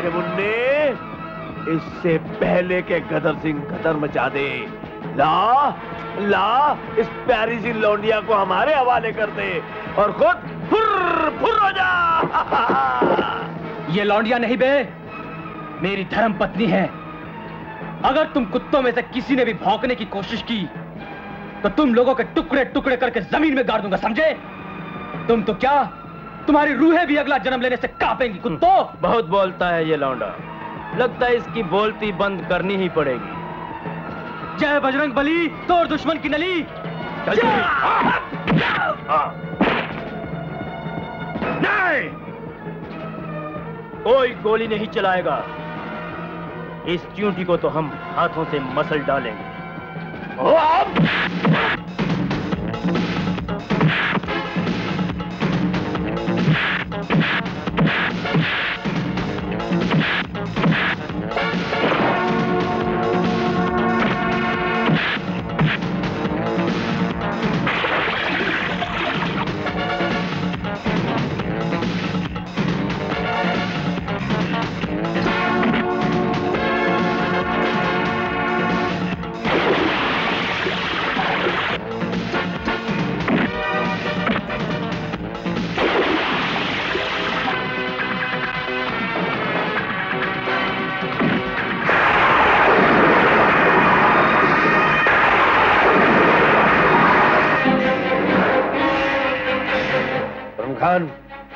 मेरे मुन्ने, इससे पहले के गदर सिंह गदर मचा दे। ला ला इस प्यारी सी लौंडिया को हमारे हवाले कर दे और खुद फुर फुर हो जा। ये लौंडिया नहीं बे, मेरी धर्म पत्नी है। अगर तुम कुत्तों में से किसी ने भी भौंकने की कोशिश की तो तुम लोगों के टुकड़े टुकड़े करके जमीन में गाड़ दूंगा, समझे? तुम तो क्या, तुम्हारी रूहें भी अगला जन्म लेने से कांपेंगी कुत्तों। बहुत बोलता है ये लौंडा, लगता है इसकी बोलती बंद करनी ही पड़ेगी। जय बजरंग बली, तोड़ दुश्मन की नली। नहीं, कोई गोली नहीं चलाएगा। इस च्यूंटी को तो हम हाथों से मसल डालेंगे।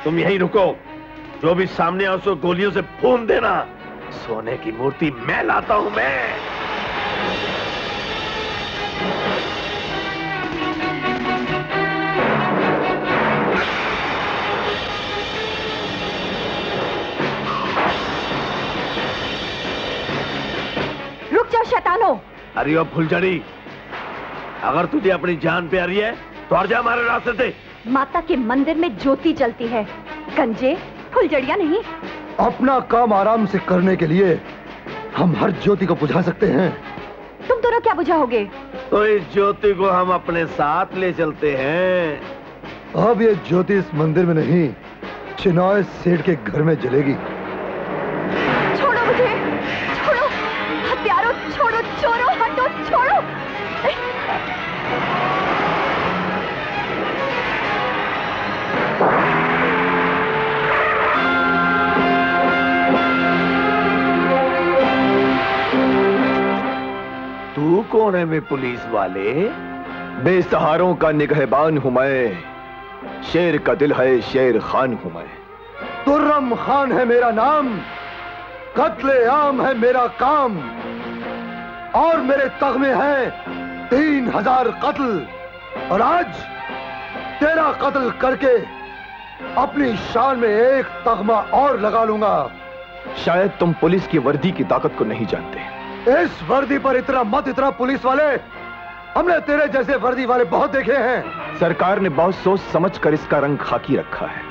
तुम यहीं रुको, जो भी सामने आओ उसको गोलियों से भून देना। सोने की मूर्ति मैं लाता हूं मैं। रुक जाओ शैतानो। अरे ओ फुलझड़ी, अगर तुझे अपनी जान प्यारी है तो हट जा हमारे रास्ते से। माता के मंदिर में ज्योति जलती है, गंजे फुलझड़िया नहीं। अपना काम आराम से करने के लिए हम हर ज्योति को बुझा सकते हैं। तुम दोनों क्या बुझाओगे? तो इस ज्योति को हम अपने साथ ले चलते हैं। अब ये ज्योति इस मंदिर में नहीं, चिनॉय सेठ के घर में जलेगी। छोड़ो मुझे, छोड़ो हत्यारों, छोड़ो चोरों, हटो, छोड़ो। तू कौन है मैं पुलिस वाले? बेसहारों का निगहबान हूं मैं, शेर का दिल है शेर खान हूं मैं। तुर्रम खान है मेरा नाम, कत्ले आम है मेरा काम, और मेरे तगमे हैं 3000 कत्ल। और आज तेरा कत्ल करके अपनी शान में एक तगमा और लगा लूंगा। शायद तुम पुलिस की वर्दी की ताकत को नहीं जानते। इस वर्दी पर इतना मत इतना पुलिस वाले, हमने तेरे जैसे वर्दी वाले बहुत देखे हैं। सरकार ने बहुत सोच समझ कर इसका रंग खाकी रखा है,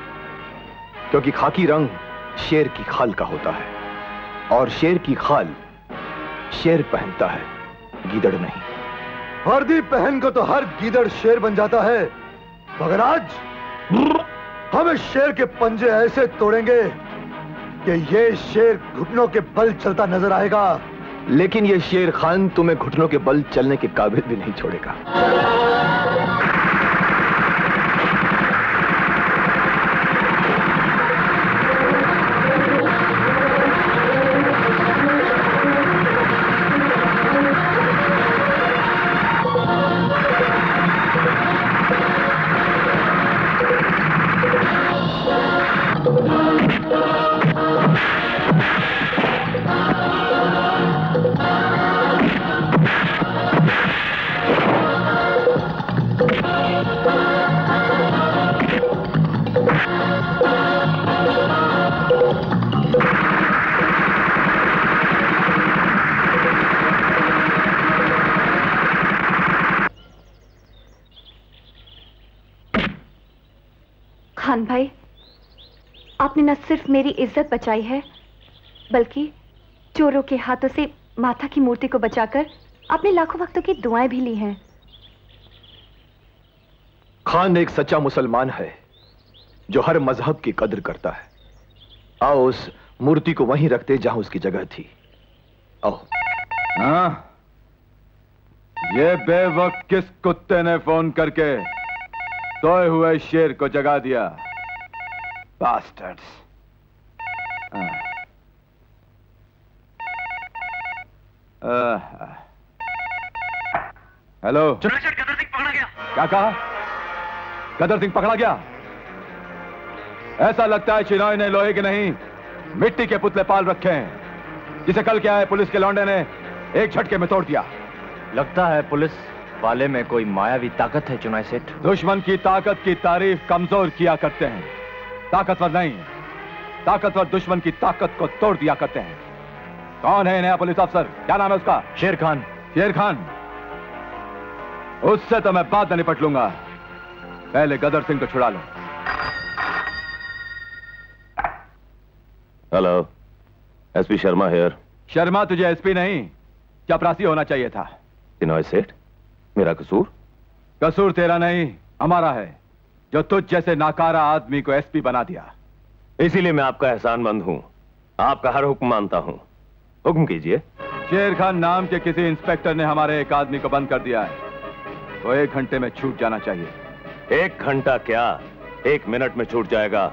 क्योंकि खाकी रंग शेर की खाल का होता है, और शेर की खाल शेर पहनता है, गीदड़ नहीं। वर्दी पहन को तो हर गीदड़ शेर बन जाता है, मगर आज हम इस शेर के पंजे ऐसे तोड़ेंगे कि ये शेर घुटनों के बल चलता नजर आएगा। लेकिन ये शेर खान तुम्हें घुटनों के बल चलने के काबिल भी नहीं छोड़ेगा। खान भाई, आपने न सिर्फ मेरी इज्जत बचाई है, बल्कि चोरों के हाथों से माता की मूर्ति को बचाकर आपने लाखों भक्तों की दुआएं भी ली हैं। खान एक सच्चा मुसलमान है जो हर मजहब की कद्र करता है। आओ उस मूर्ति को वहीं रखते जहां उसकी जगह थी। आओ। हाँ? ये बेवक्त किस कुत्ते ने फोन करके सोए हुए शेर को जगा दिया? बास्टर्ड्स। हेलो। चुनाव सर, गदर सिंह पकड़ा गया। क्या कहा? गदर सिंह पकड़ा गया? ऐसा लगता है चिनॉय ने लोहे के नहीं मिट्टी के पुतले पाल रखे हैं, जिसे कल क्या है पुलिस के लौंडे ने एक झटके में तोड़ दिया। लगता है पुलिस वाले में कोई मायावी ताकत है चुनाव सेठ। दुश्मन की ताकत की तारीफ कमजोर किया करते हैं, ताकतवर नहीं। ताकतवर दुश्मन की ताकत को तोड़ दिया करते हैं। कौन है नया पुलिस अफसर? क्या नाम है उसका? शेर खान। शेर खान? उससे तो मैं बाद में निपट लूंगा, पहले गदर सिंह को छुड़ा लो। Hello, SP Sharma here. Sharma तुझे एसपी नहीं चपरासी होना चाहिए था। चिनॉय सेठ, मेरा कसूर? कसूर तेरा नहीं हमारा है, जो तुझ जैसे नाकारा आदमी को एसपी बना दिया। इसीलिए मैं आपका एहसानमंद हूं, आपका हर हुक्म मानता हूं। हुक्म कीजिए। शेर खान नाम के किसी इंस्पेक्टर ने हमारे एक आदमी को बंद कर दिया है, वो 1 घंटे में छूट जाना चाहिए। 1 घंटा क्या, 1 मिनट में छूट जाएगा।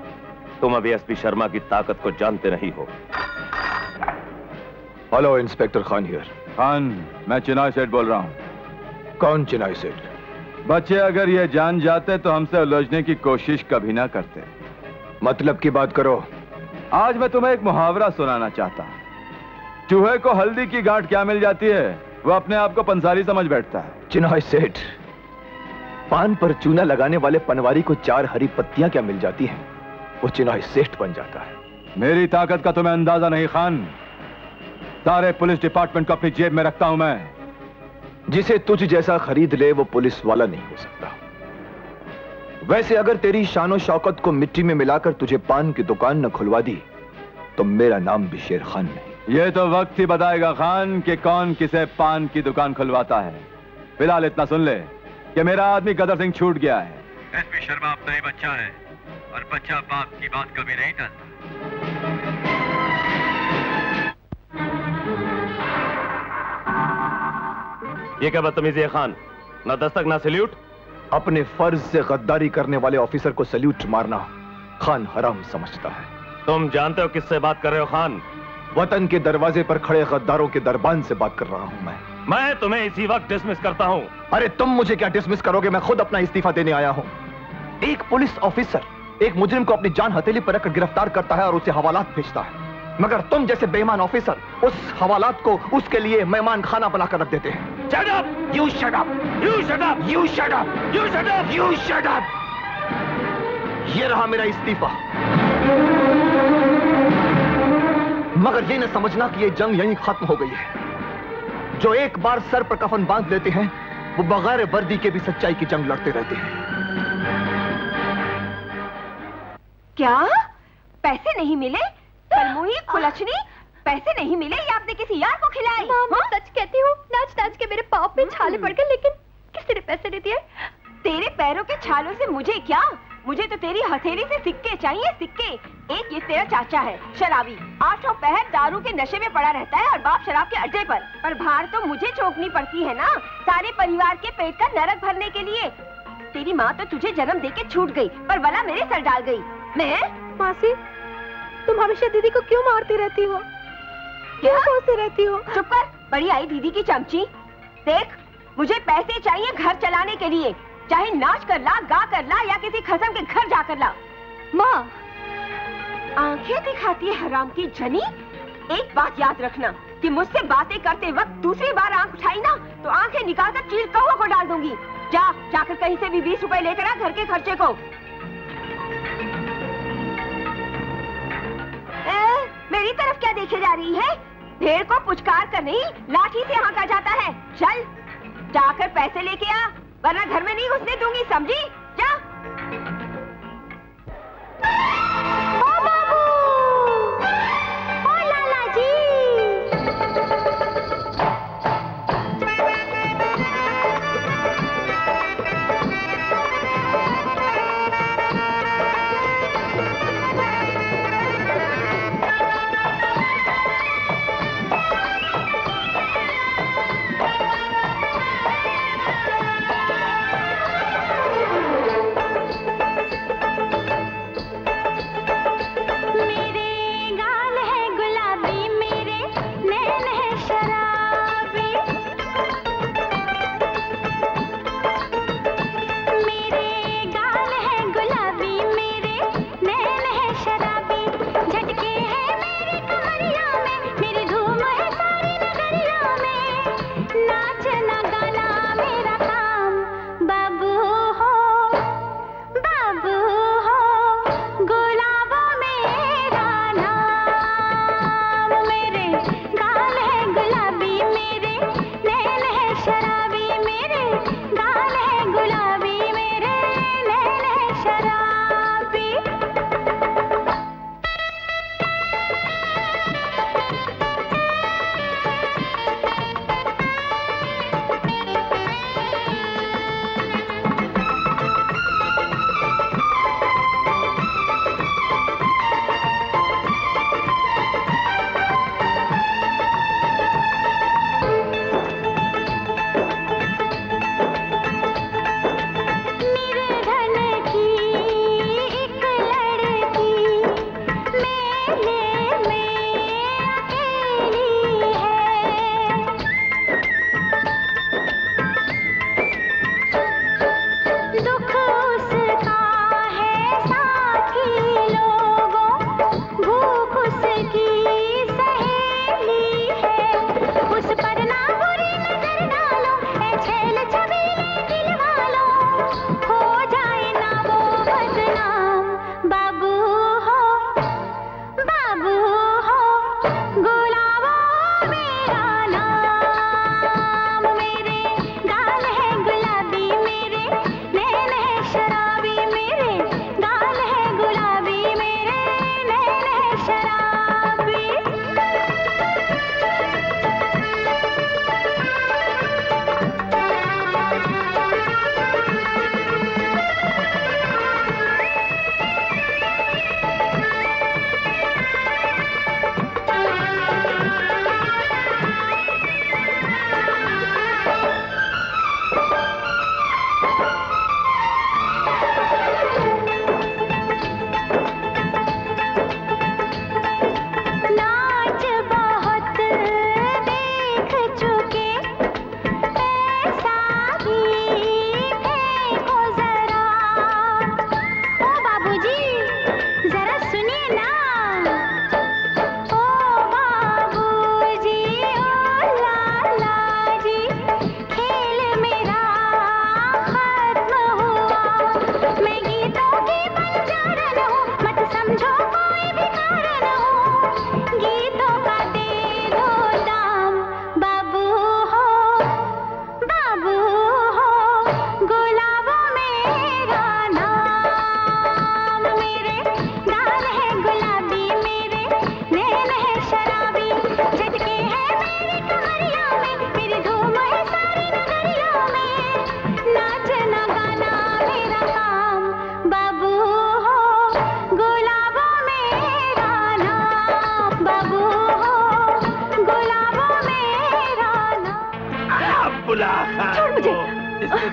तुम अभी एसपी शर्मा की ताकत को जानते नहीं हो। Hello, inspector Khan here. Khan, मैं चिनॉय सेठ बोल रहा हूं। कौन चिनॉय सेठ? बच्चे अगर ये जान जाते तो हमसे उलझने की कोशिश कभी ना करते। मतलब की बात करो। आज मैं तुम्हें एक मुहावरा सुनाना चाहता हूं। चूहे को हल्दी की गांठ क्या मिल जाती है, वो अपने आप को पंसारी समझ बैठता है। चिनॉय सेठ, पान पर चूना लगाने वाले पनवारी को 4 हरी पत्तियां क्या मिल जाती हैं, वो चिनॉय सेठ बन जाता है। मेरी ताकत का तुम्हें अंदाजा नहीं खान। सारे पुलिस डिपार्टमेंट को अपनी जेब में रखता हूं मैं। जिसे तुझ जैसा खरीद ले वो पुलिस वाला नहीं हो सकता। वैसे अगर तेरी शानो शौकत को मिट्टी में मिलाकर तुझे पान की दुकान न खुलवा दी तो मेरा नाम भी शेर खान नहीं। ये तो वक्त ही बताएगा खान कि कौन किसे पान की दुकान खुलवाता है। फिलहाल इतना सुन ले कि मेरा आदमी गदर सिंह छूट गया है। एसपी शर्मा अपना ही बच्चा है और बच्चा बाप की बात कभी नहीं टालता। ये क्या बदतमीजी है खान? ना दस्तक ना सल्यूट। अपने फर्ज से गद्दारी करने वाले ऑफिसर को सल्यूट मारना खान हराम समझता है। तुम जानते हो किससे बात कर रहे हो खान? वतन के दरवाजे पर खड़े गद्दारों के दरबान से बात कर रहा हूं मैं तुम्हें इसी वक्त डिसमिस करता हूं। अरे तुम मुझे क्या डिसमिस करोगे? मैं खुद अपना इस्तीफा देने आया हूं। एक पुलिस ऑफिसर एक मुजरिम को अपनी जान हथेली पर रखकर गिरफ्तार करता है और उसे हवालात भेजता है, मगर तुम जैसे बेईमान ऑफिसर उस हवालात को उसके लिए मेहमान खाना बनाकर रख देते हैं। Shut up! You shut up! You shut up! You shut up! You shut up! You shut up! ये रहा मेरा इस्तीफा। मगर ये न समझना कि ये जंग यहीं खत्म हो गई है। जो एक बार सर पर कफन बांध लेते हैं वो बगैर वर्दी के भी सच्चाई की जंग लड़ते रहते हैं। क्या पैसे नहीं मिले? कलमुही कुलछनी पैसे नहीं मिले? ये आपने किसी यार को खिलाए? मैं सच कहती हूँ, नाच नाच के मेरे पाँव में छाले पड़ गए, लेकिन किसी ने पैसे नहीं दिए। तेरे पैरों के छालों से मुझे क्या? मुझे तो तेरी हथेली से सिक्के चाहिए, सिक्के। एक ये तेरा चाचा है शराबी, 8 पहर दारू के नशे में पड़ा रहता है और बाप शराब के अड्डे पर भार तो मुझे चौंकनी पड़ती है ना, सारे परिवार के पेट का नरक भरने के लिए। तेरी माँ तो तुझे जन्म देके छूट गई, पर वला मेरे सर डाल गई। मैं मासी, तुम हमेशा दीदी को क्यों मारती रहती हो? क्या सोचती रहती हो? चुप कर, बड़ी आई दीदी की चमची। देख, मुझे पैसे चाहिए घर चलाने के लिए, चाहे नाच कर ला, गा कर ला या किसी खसम के घर जाकर ला। माँ, आंखें दिखाती है हराम की जनी। एक बात याद रखना कि मुझसे बातें करते वक्त दूसरी बार आंख उठाई ना तो आंखें निकालकर चील कौवा को डाल दूंगी। जाकर कहीं से भी 20 रुपए लेकर आ घर के खर्चे को। मेरी तरफ क्या देखे जा रही है? भेड़ को पुचकार कर नहीं, लाठी से हाँका जाता है। चल जाकर पैसे लेके आ, वरना घर में नहीं घुसने दूंगी, समझी? जा। ओ बाबू, ओ लाला जी।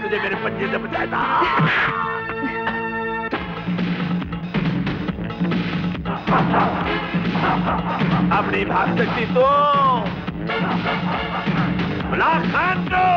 तुझे मेरे पंजे से बचाया था। अब नहीं भाग सकती तो बुला खान को।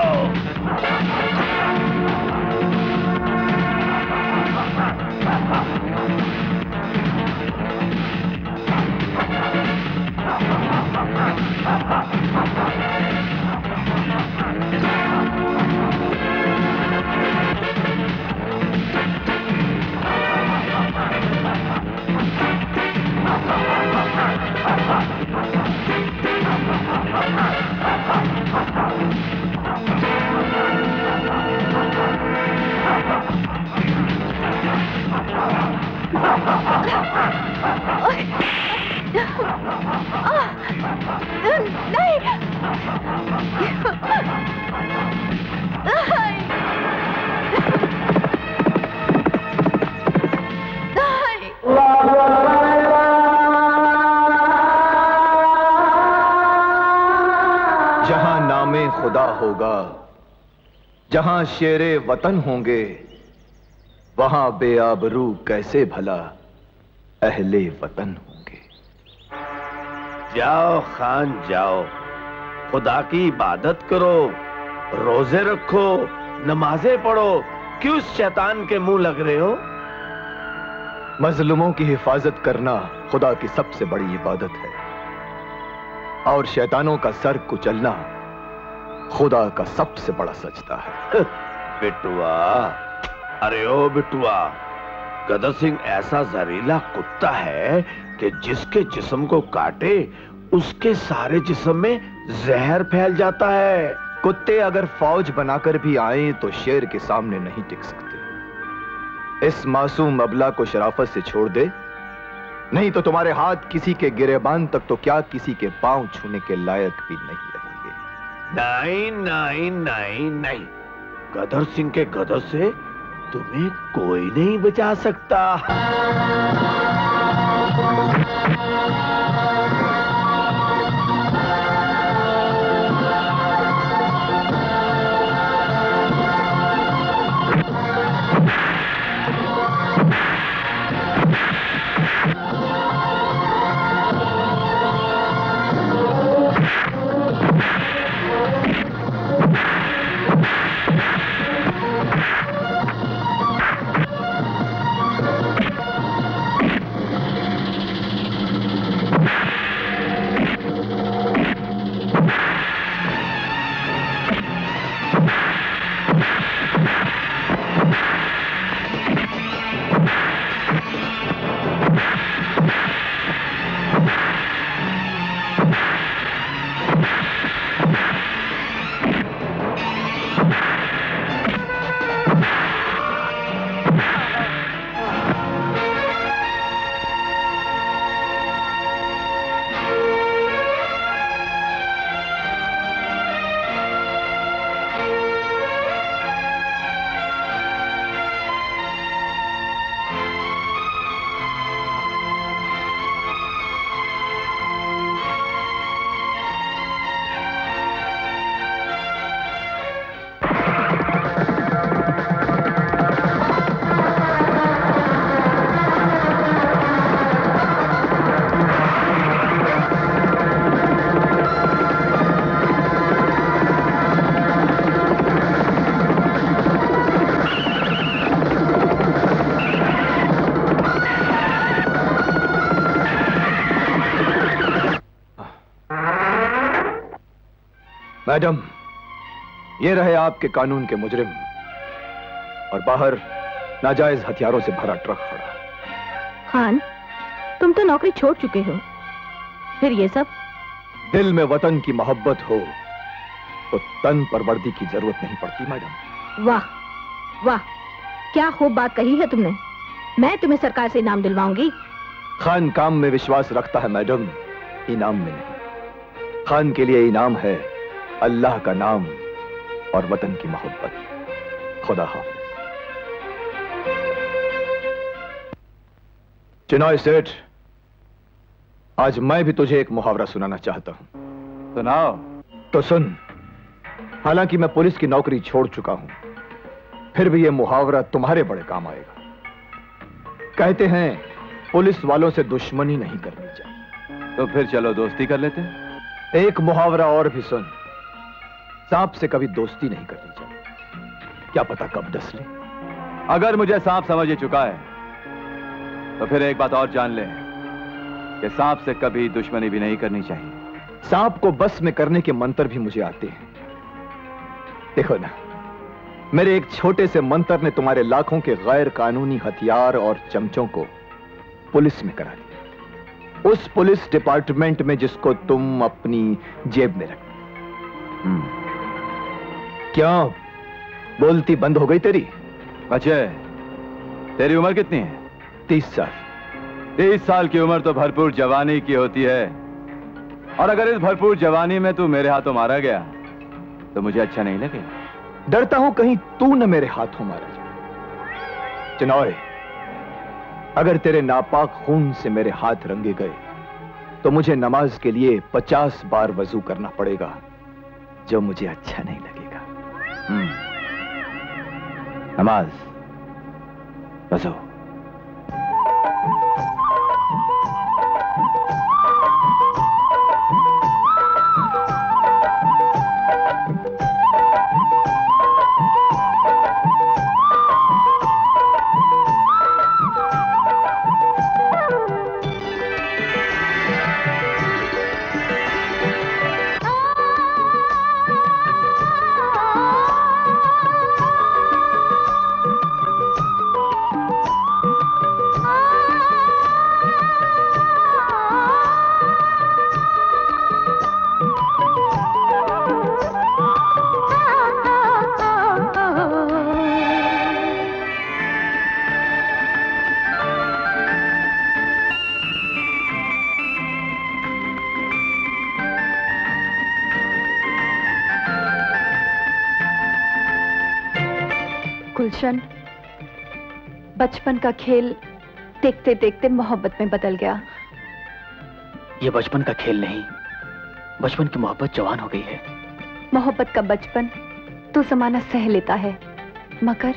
जहां नामे खुदा होगा, जहां शेरे वतन होंगे, वहां बेआबरू कैसे भला अहले वतन होंगे। जाओ खान जाओ, खुदा की इबादत करो, रोजे रखो, नमाजें पढ़ो। क्यों शैतान के मुंह लग रहे हो? मजलूमों की हिफाजत करना खुदा की सबसे बड़ी इबादत है, और शैतानों का सर कुचलना खुदा का सबसे बड़ा सजदा है। बिटुआ, अरे ओ बिटुआ, गदर सिंह ऐसा जहरीला कुत्ता है कि जिसके जिस्म को काटे उसके सारे जिस्म में जहर फैल जाता है। कुत्ते अगर फौज बनाकर भी आए तो शेर के सामने नहीं टिक सकते। इस मासूम अबला को शराफत से छोड़ दे, नहीं तो तुम्हारे हाथ किसी के गिरेबान तक तो क्या किसी के पांव छूने के लायक भी नहीं रहेंगे। नहीं नहीं नहीं नहीं, गदर सिंह के गदर से तुम्हें कोई नहीं बचा सकता। मैडम, ये रहे आपके कानून के मुजरिम, और बाहर नाजायज हथियारों से भरा ट्रक खड़ा। खान, तुम तो नौकरी छोड़ चुके हो, फिर ये सब? दिल में वतन की मोहब्बत हो तो तन पर वर्दी की जरूरत नहीं पड़ती मैडम। वाह वाह, क्या खूब बात कही है तुमने। मैं तुम्हें सरकार से इनाम दिलवाऊंगी। खान काम में विश्वास रखता है मैडम, इनाम में नहीं। खान के लिए इनाम है अल्लाह का नाम और वतन की मोहब्बत। खुदा हाफिज। चिनाई सेठ, आज मैं भी तुझे एक मुहावरा सुनाना चाहता हूं। सुनाओ। तो सुन। हालांकि मैं पुलिस की नौकरी छोड़ चुका हूं, फिर भी यह मुहावरा तुम्हारे बड़े काम आएगा। कहते हैं पुलिस वालों से दुश्मनी नहीं करनी चाहिए। तो फिर चलो दोस्ती कर लेते हैं। एक मुहावरा और भी सुन, सांप से कभी दोस्ती नहीं करनी चाहिए, क्या पता कब डस ले। अगर मुझे सांप समझ ही चुका है तो फिर एक बात और जान ले कि सांप से कभी दुश्मनी भी नहीं करनी चाहिए। सांप को बस में करने के मंत्र भी मुझे आते हैं। देखो ना, मेरे एक छोटे से मंत्र ने तुम्हारे लाखों के गैर कानूनी हथियार और चमचों को पुलिस में करा दिया, उस पुलिस डिपार्टमेंट में जिसको तुम अपनी जेब में रख। क्यों बोलती बंद हो गई तेरी? अजय, तेरी उम्र कितनी है? 30 साल। 30 साल की उम्र तो भरपूर जवानी की होती है, और अगर इस भरपूर जवानी में तू मेरे हाथों मारा गया तो मुझे अच्छा नहीं लगेगा। डरता हूं कहीं तू न मेरे हाथों मारा जाए। चिनॉय, अगर तेरे नापाक खून से मेरे हाथ रंगे गए तो मुझे नमाज के लिए 50 बार वजू करना पड़ेगा, जो मुझे अच्छा नहीं लगेगा। नमाज, वजू। गुलशन, बचपन का खेल देखते देखते मोहब्बत में बदल गया। ये बचपन का खेल नहीं, बचपन की मोहब्बत जवान हो गई है। मोहब्बत का बचपन तो जमाना सह लेता है, मगर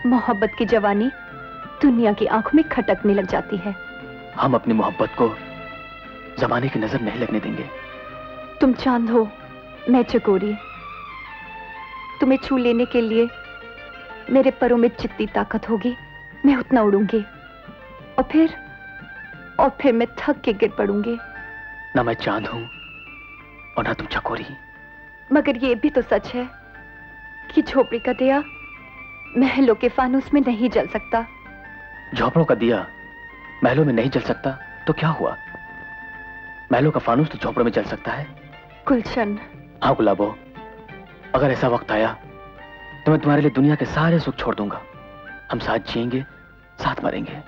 मोहब्बत की जवानी दुनिया की आंखों में खटकने लग जाती है। हम अपनी मोहब्बत को जमाने की नजर नहीं लगने देंगे। तुम चांद हो, मैं चकोरी। तुम्हें छू लेने के लिए मेरे परों में जितनी ताकत होगी मैं उतना उड़ूंगी, और फिर मैं थक के गिर पड़ूंगी। ना मैं चांद हूं और ना तुम चकोरी। मगर ये भी तो सच है कि झोपड़ी का दिया महलों के फानूस में नहीं जल सकता। झोपड़ों का दिया महलों में नहीं जल सकता तो क्या हुआ? महलों का फानूस तो झोपड़ों में जल सकता है। गुलशन। हाँ गुलाबो, अगर ऐसा वक्त आया तो मैं तुम्हारे लिए दुनिया के सारे सुख छोड़ दूंगा। हम साथ जिएंगे, साथ मरेंगे।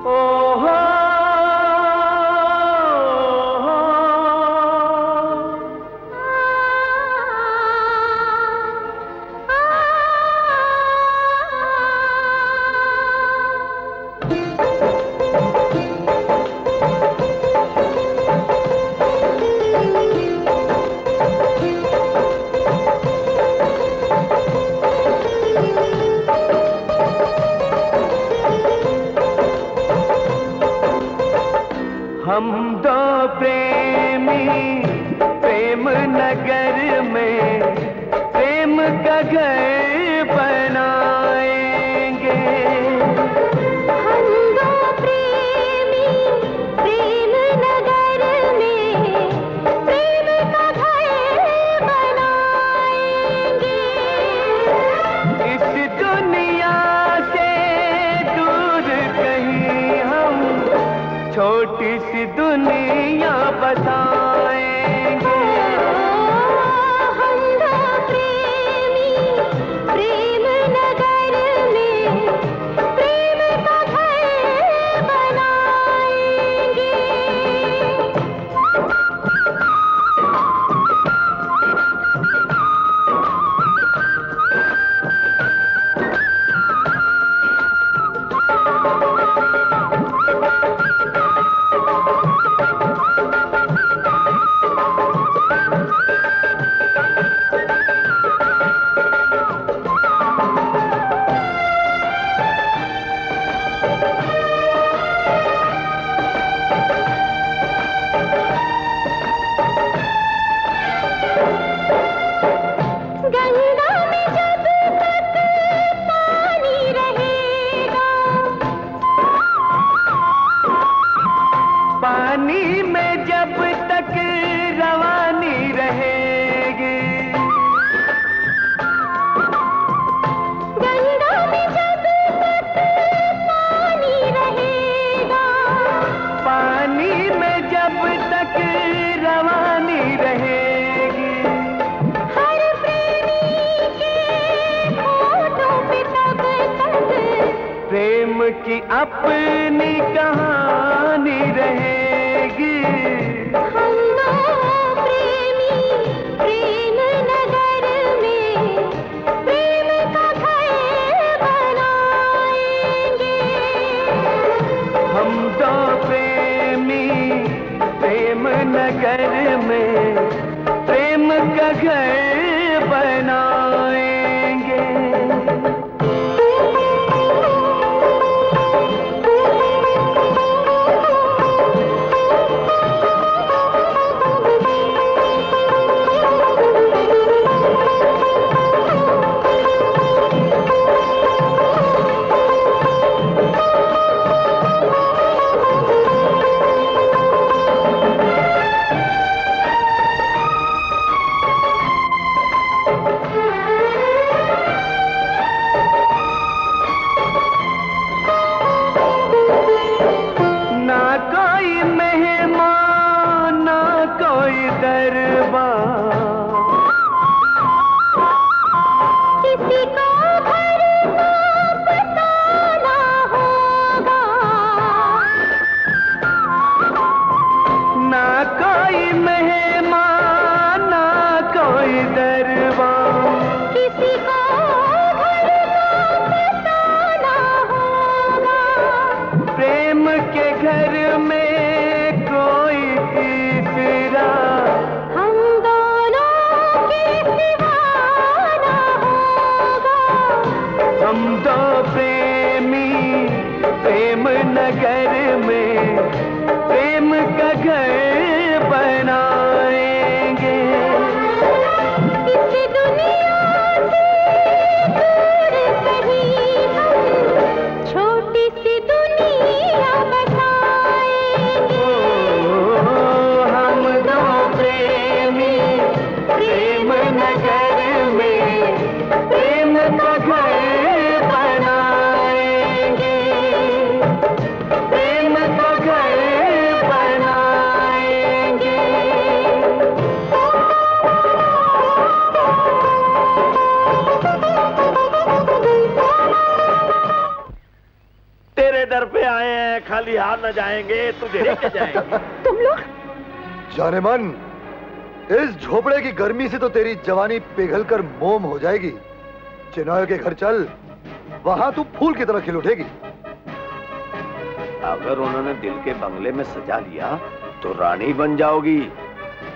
ओ हो अपनी कहानी रहेगी। हम दो प्रेमी प्रेम नगर में प्रेम का घर बनाएंगे। हम दो प्रेमी प्रेम नगर में प्रेम का घर बनाएंगे। खाली हाथ न जाएंगे, तुझे लेके जाएंगे। तुम लोग जाने मन, इस झोपड़े की गर्मी से तो तेरी जवानी पिघलकर मोम हो जाएगी। चिनॉय के घर चल, वहां तू फूल की तरह खिल उठेगी। अगर उन्होंने दिल के बंगले में सजा लिया तो रानी बन जाओगी।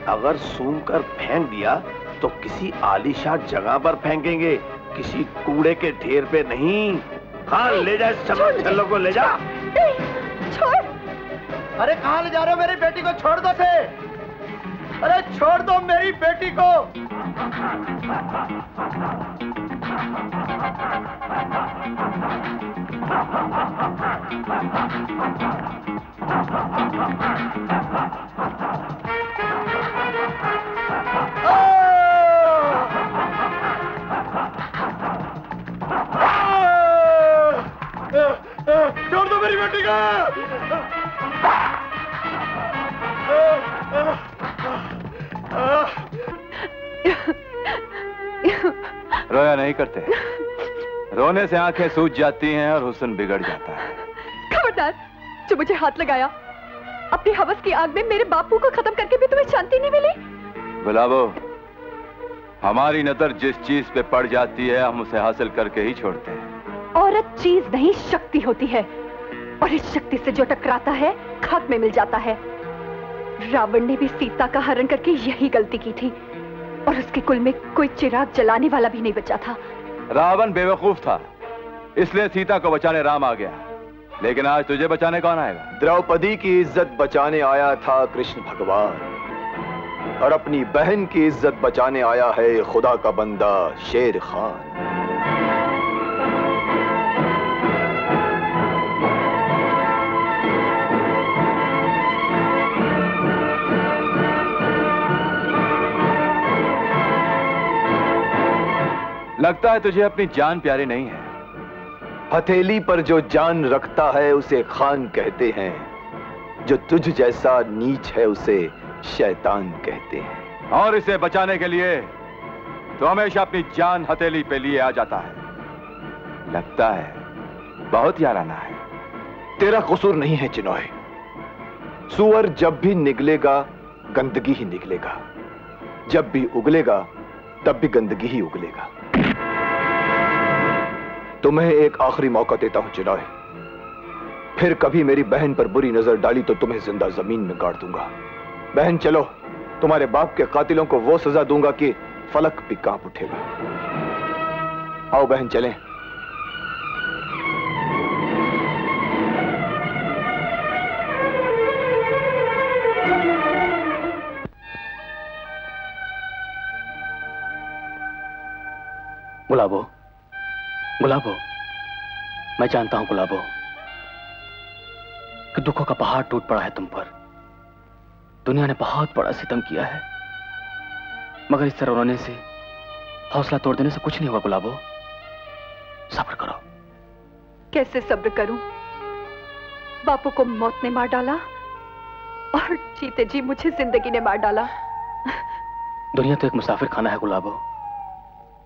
अगर सूंघ कर फेंक दिया तो किसी आलीशान जगह पर फेंकेंगे, किसी कूड़े के ढेर पे नहीं। हाँ, ले जा इस छल्लों को, ले जा। छोड़। अरे कहाँ ले जा रहे हो मेरी बेटी को? छोड़ दो से। अरे छोड़ दो मेरी बेटी को। छोड़ दो मेरी बेटी को। रोया नहीं करते, रोने से आंखें सूज जाती हैं और हुस्न बिगड़ जाता है। खबरदार, जो मुझे हाथ लगाया, अपनी हवस की आग में मेरे बापू को खत्म करके भी तुम्हें शांति नहीं मिली। गुलाबो, हमारी नजर जिस चीज पे पड़ जाती है हम उसे हासिल करके ही छोड़ते हैं। औरत चीज नहीं, शक्ति होती है, और इस शक्ति से जो टकराता है खाक में मिल जाता है। रावण ने भी सीता का हरण करके यही गलती की थी, और उसके कुल में कोई चिराग जलाने वाला भी नहीं बचा था। रावण बेवकूफ था, इसलिए सीता को बचाने राम आ गया। लेकिन आज तुझे बचाने कौन आएगा? द्रौपदी की इज्जत बचाने आया था कृष्ण भगवान, और अपनी बहन की इज्जत बचाने आया है खुदा का बंदा शेर खान। लगता है तुझे अपनी जान प्यारी नहीं है। हथेली पर जो जान रखता है उसे खान कहते हैं, जो तुझ जैसा नीच है उसे शैतान कहते हैं। और इसे बचाने के लिए तो हमेशा अपनी जान हथेली पे लिए आ जाता है। लगता है बहुत याराना है। तेरा कसूर नहीं है चिनॉय। सुअर जब भी निगलेगा गंदगी ही निकलेगा, जब भी उगलेगा तब भी गंदगी ही उगलेगा। तुम्हें एक आखिरी मौका देता हूं चिनॉय, फिर कभी मेरी बहन पर बुरी नजर डाली तो तुम्हें जिंदा जमीन में गाड़ दूंगा। बहन चलो, तुम्हारे बाप के कातिलों को वो सजा दूंगा कि फलक भी कांप उठेगा। आओ बहन चलें। गुलाबो, गुलाबो, मैं जानता हूं गुलाबो कि दुखों का पहाड़ टूट पड़ा है तुम पर। दुनिया ने बहुत बड़ा सितम किया है, मगर इस तरह रोने से, हौसला तोड़ देने से कुछ नहीं होगा गुलाबो। सब्र करो। कैसे सब्र करूं? बापू को मौत ने मार डाला और जीते जी मुझे जिंदगी ने मार डाला। दुनिया तो एक मुसाफिर खाना है गुलाबो,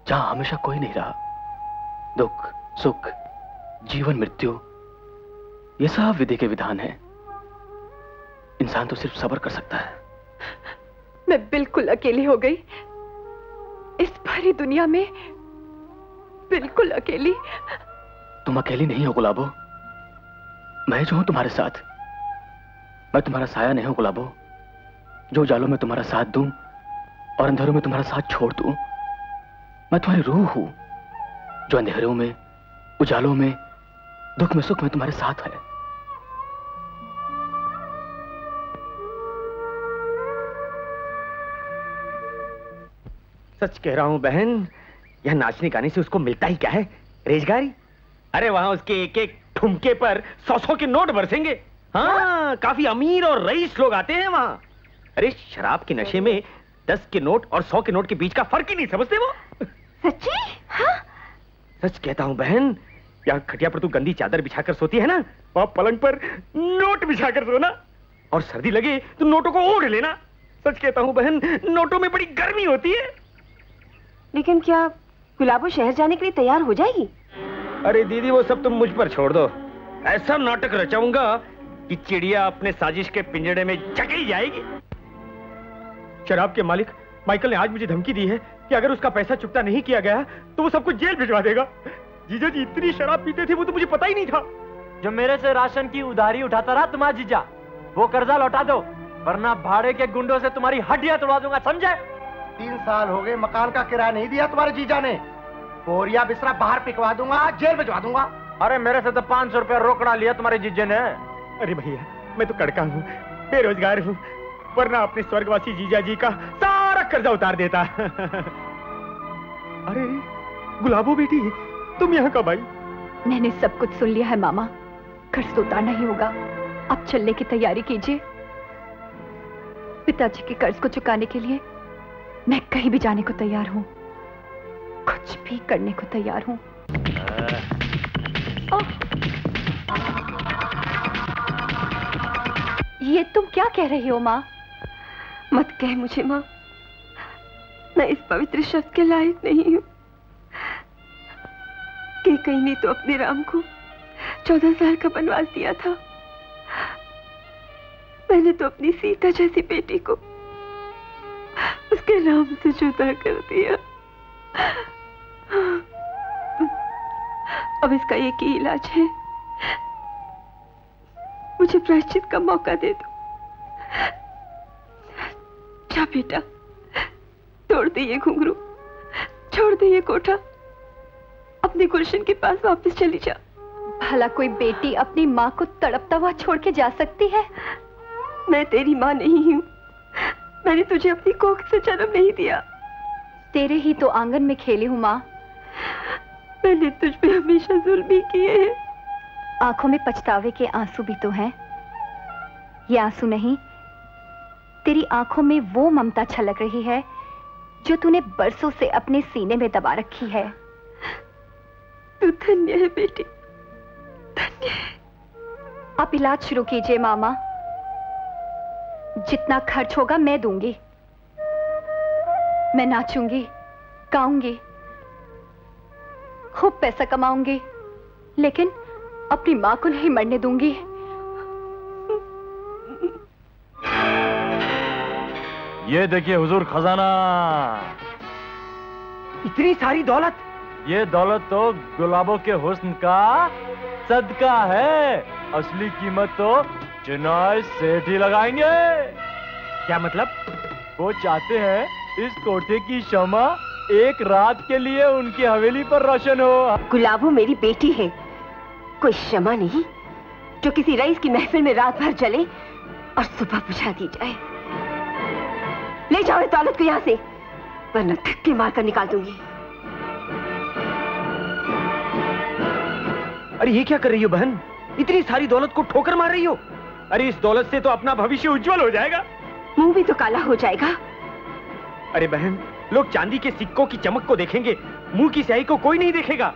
जहां हमेशा कोई नहीं रहा। दुख, सुख, जीवन, मृत्यु, ये सब विधि के विधान हैं। इंसान तो सिर्फ सब्र कर सकता है। मैं बिल्कुल अकेली हो गई इस भरी दुनिया में, बिल्कुल अकेली। तुम अकेली नहीं हो गुलाबो, मैं जो हूं तुम्हारे साथ। मैं तुम्हारा साया नहीं हूं गुलाबो, जो उजालों में तुम्हारा साथ दूं और अंधेरों में तुम्हारा साथ छोड़ दूं। मैं तुम्हारी रूह हूं, जो अंधेरों में, उजालों में, दुख में, सुख में तुम्हारे साथ है। सच कह रहा हूं बहन, यह नाचने गाने से उसको मिलता ही क्या है? रेजगारी। अरे वहां उसके एक एक ठुमके पर 100-100 के नोट बरसेंगे। हाँ, काफी अमीर और रईस लोग आते हैं वहां। अरे शराब के नशे में 10 के नोट और 100 के नोट के बीच का फर्क ही नहीं समझते वो। सच्ची? हाँ? सच कहता हूं बहन, यहाँ खटिया पर तू गंदी चादर बिछाकर सोती है ना, वहां पलंग पर नोट बिछाकर सोना, और सर्दी लगे तो नोटों को ओढ़ लेना। सच कहता हूं बहन, नोटों में बड़ी गर्मी होती है। लेकिन क्या गुलाबो शहर जाने के लिए तैयार हो जाएगी? अरे दीदी, वो सब तुम मुझ पर छोड़ दो। ऐसा नाटक रचाऊंगा कि चिड़िया अपने साजिश के पिंजड़े में जकड़ी जाएगी। शराब के मालिक माइकल ने आज मुझे धमकी दी है कि अगर उसका पैसा चुकता नहीं किया गया तो वो सब कुछ जेल भिजवा देगा। जीजा जी इतनी शराब पीते थे वो तो मुझे पता ही नहीं था। जो मेरे से राशन की उधारी उठाता रहा तुम्हारा जीजा, वो कर्जा लौटा दो, वरना भाड़े के गुंडों से तुम्हारी हड्डियां तोड़वा दूंगा, समझे? 3 साल हो गए मकान का किराया नहीं दिया तुम्हारे जीजा ने। बोरिया बिस्तरा बाहर पिकवा दूंगा, जेल भिजवा दूंगा। अरे मेरे से तो 500 रुपया रोकड़ा लिया तुम्हारे जीजे ने। अरे भैया, मैं तो कड़का हूँ, बेरोजगार हूँ, वरना अपने स्वर्गवासी जीजा जी का सारा कर्जा उतार देता। अरे गुलाबो बेटी, तुम यहाँ कब आई? मैंने सब कुछ सुन लिया है मामा, कर्ज तो उतारना ही होगा। अब चलने की तैयारी कीजिए। पिताजी के कर्ज को चुकाने के लिए मैं कहीं भी जाने को तैयार हूँ, कुछ भी करने को तैयार हूँ। ये तुम क्या कह रही हो माँ? मत कह मुझे माँ, मैं इस पवित्र शब्द के लायक नहीं हूँ। कि कहीं ने तो अपने राम को 14 साल का वनवास दिया था, मैंने तो अपनी सीता जैसी बेटी को उसके राम से जुदा कर दिया। अब इसका एक ही इलाज है, मुझे प्रायश्चित का मौका दे दो। जा बेटा, तोड़ दे ये घुंघरू, छोड़ दे ये कोठा, अपने गुलशन के पास वापस चली जा। भला कोई बेटी अपनी माँ को तड़पता हुआ छोड़ के जा सकती है? मैं तेरी माँ नहीं हूँ, मैंने तुझे अपनी कोख से जन्म नहीं दिया। तेरे ही तो आंगन में खेली हूँ माँ। मैंने तुझ पे हमेशा जुल्म ही किए हैं। आंखों में पछतावे के आंसू भी तो हैं। ये आंसू नहीं, तेरी आंखों में वो ममता छलक रही है जो तूने बरसों से अपने सीने में दबा रखी है। तू धन्य है बेटी, धन्य है। आप इलाज शुरू कीजिए मामा, जितना खर्च होगा मैं दूंगी। मैं नाचूंगी, गाऊंगी, खूब पैसा कमाऊंगी, लेकिन अपनी मां को नहीं मरने दूंगी। ये देखिए हुजूर खजाना। इतनी सारी दौलत? ये दौलत तो गुलाबों के हुस्न का सदका है, असली कीमत तो चुनाव सेठ ही लगाएंगे। क्या मतलब? वो चाहते हैं इस कोठे की शमा एक रात के लिए उनकी हवेली पर रोशन हो। गुलाबो मेरी बेटी है, कोई शमा नहीं जो किसी रईस की महफिल में रात भर जले और सुबह बुझा दी जाए। ले जाओ इस दौलत को यहाँ से, वरना धक्के मारकर निकाल दूंगी। अरे ये क्या कर रही हो बहन? इतनी सारी दौलत को ठोकर मार रही हो? अरे इस दौलत से तो अपना भविष्य उज्जवल हो जाएगा। मुंह भी तो काला हो जाएगा। अरे बहन, लोग चांदी के सिक्कों की चमक को देखेंगे, मुंह की स्याही को कोई नहीं देखेगा।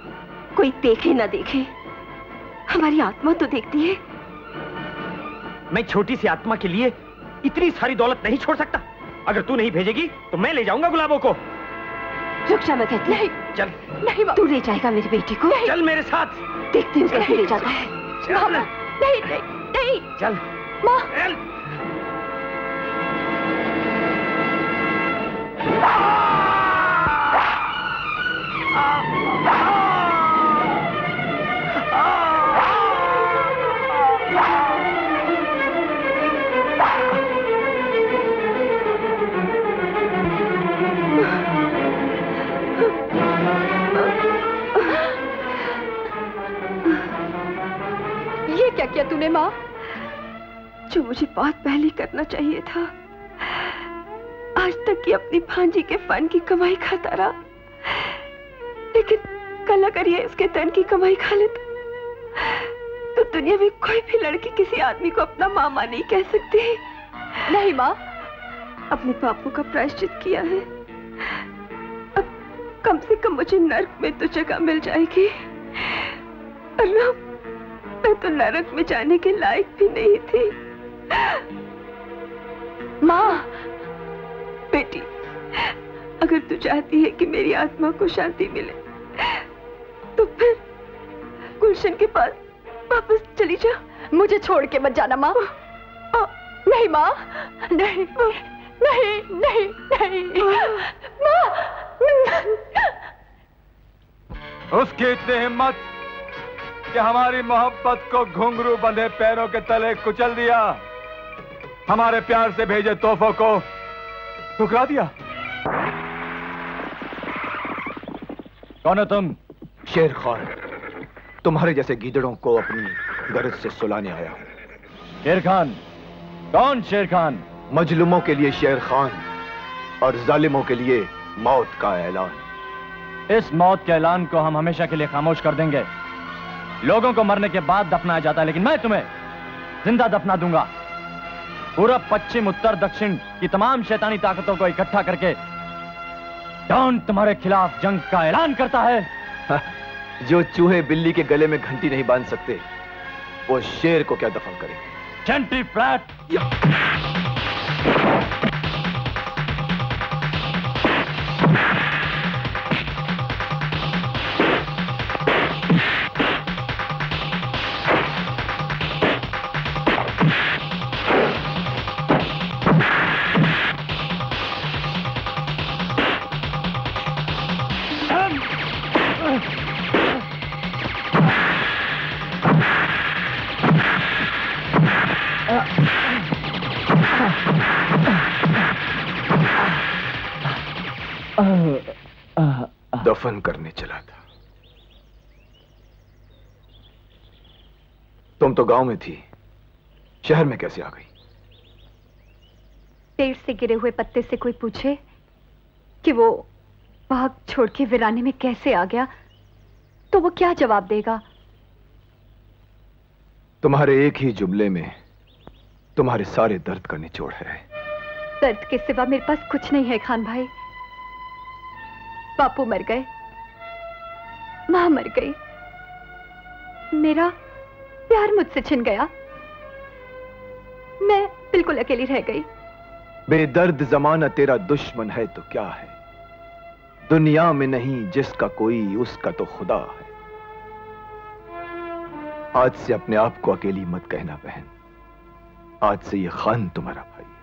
कोई देखे ना देखे, हमारी आत्मा तो देखती है। मैं छोटी सी आत्मा के लिए इतनी सारी दौलत नहीं छोड़ सकता। अगर तू नहीं भेजेगी तो मैं ले जाऊंगा गुलाबों को। रुक जा, मैं कहती नहीं। चल। नहीं, तू ले जाएगा मेरी बेटी को। चल मेरे साथ, देखती हूँ कैसे ले जाता है। चल। नहीं नहीं नहीं, चल माँ। ये क्या किया तूने माँ? जो मुझे बहुत पहले करना चाहिए था। आज तक की अपनी भांजी के फन की कमाई खाता रहा, लेकिन कल अगर ये इसके तन की कमाई खा ले तो दुनिया में कोई भी लड़की किसी आदमी को अपना मामा नहीं कह सकती। नहीं माँ, अपने पापों का प्रायश्चित किया है, अब कम से कम मुझे नर्क में तो जगह मिल जाएगी। अल्लाह, मैं तो नरक में जाने के लायक भी नहीं थी। माँ, बेटी, अगर तू चाहती है कि मेरी आत्मा को शांति मिले तो फिर गुलशन के पास वापस चली जा। मुझे छोड़ के मत जाना माँ। नहीं माँ, नहीं नहीं नहीं नहीं माँ। उसकी इतनी हिम्मत कि हमारी मोहब्बत को घुंघरू बंधे पैरों के तले कुचल दिया, हमारे प्यार से भेजे तोहफों को ठुकरा दिया। कौन है तुम? शेर खान, तुम्हारे जैसे गीदड़ों को अपनी गरज से सुलाने आया हूं। शेर खान? कौन शेर खान? मजलूमों के लिए शेर खान और जालिमों के लिए मौत का ऐलान। इस मौत के ऐलान को हम हमेशा के लिए खामोश कर देंगे। लोगों को मरने के बाद दफनाया जाता है, लेकिन मैं तुम्हें जिंदा दफना दूंगा। पूरब, पश्चिम, उत्तर, दक्षिण की तमाम शैतानी ताकतों को इकट्ठा करके डॉन तुम्हारे खिलाफ जंग का ऐलान करता है। जो चूहे बिल्ली के गले में घंटी नहीं बांध सकते, वो शेर को क्या दफन करेंगे? 20 फ्लैट। दफन करने चला था। तुम तो गांव में थी, शहर में कैसे आ गई? पेड़ से गिरे हुए पत्ते से कोई पूछे कि वो भाग छोड़ के वीराने में कैसे आ गया, तो वो क्या जवाब देगा? तुम्हारे एक ही जुमले में तुम्हारे सारे दर्द का निचोड़ है। दर्द के सिवा मेरे पास कुछ नहीं है खान भाई। बापू मर गए, मां मर गई, मेरा प्यार मुझसे छिन गया, मैं बिल्कुल अकेली रह गई। बेदर्द जमाना तेरा दुश्मन है तो क्या है, दुनिया में नहीं जिसका कोई उसका तो खुदा है। आज से अपने आप को अकेली मत कहना बहन, आज से ये खान तुम्हारा भाई है।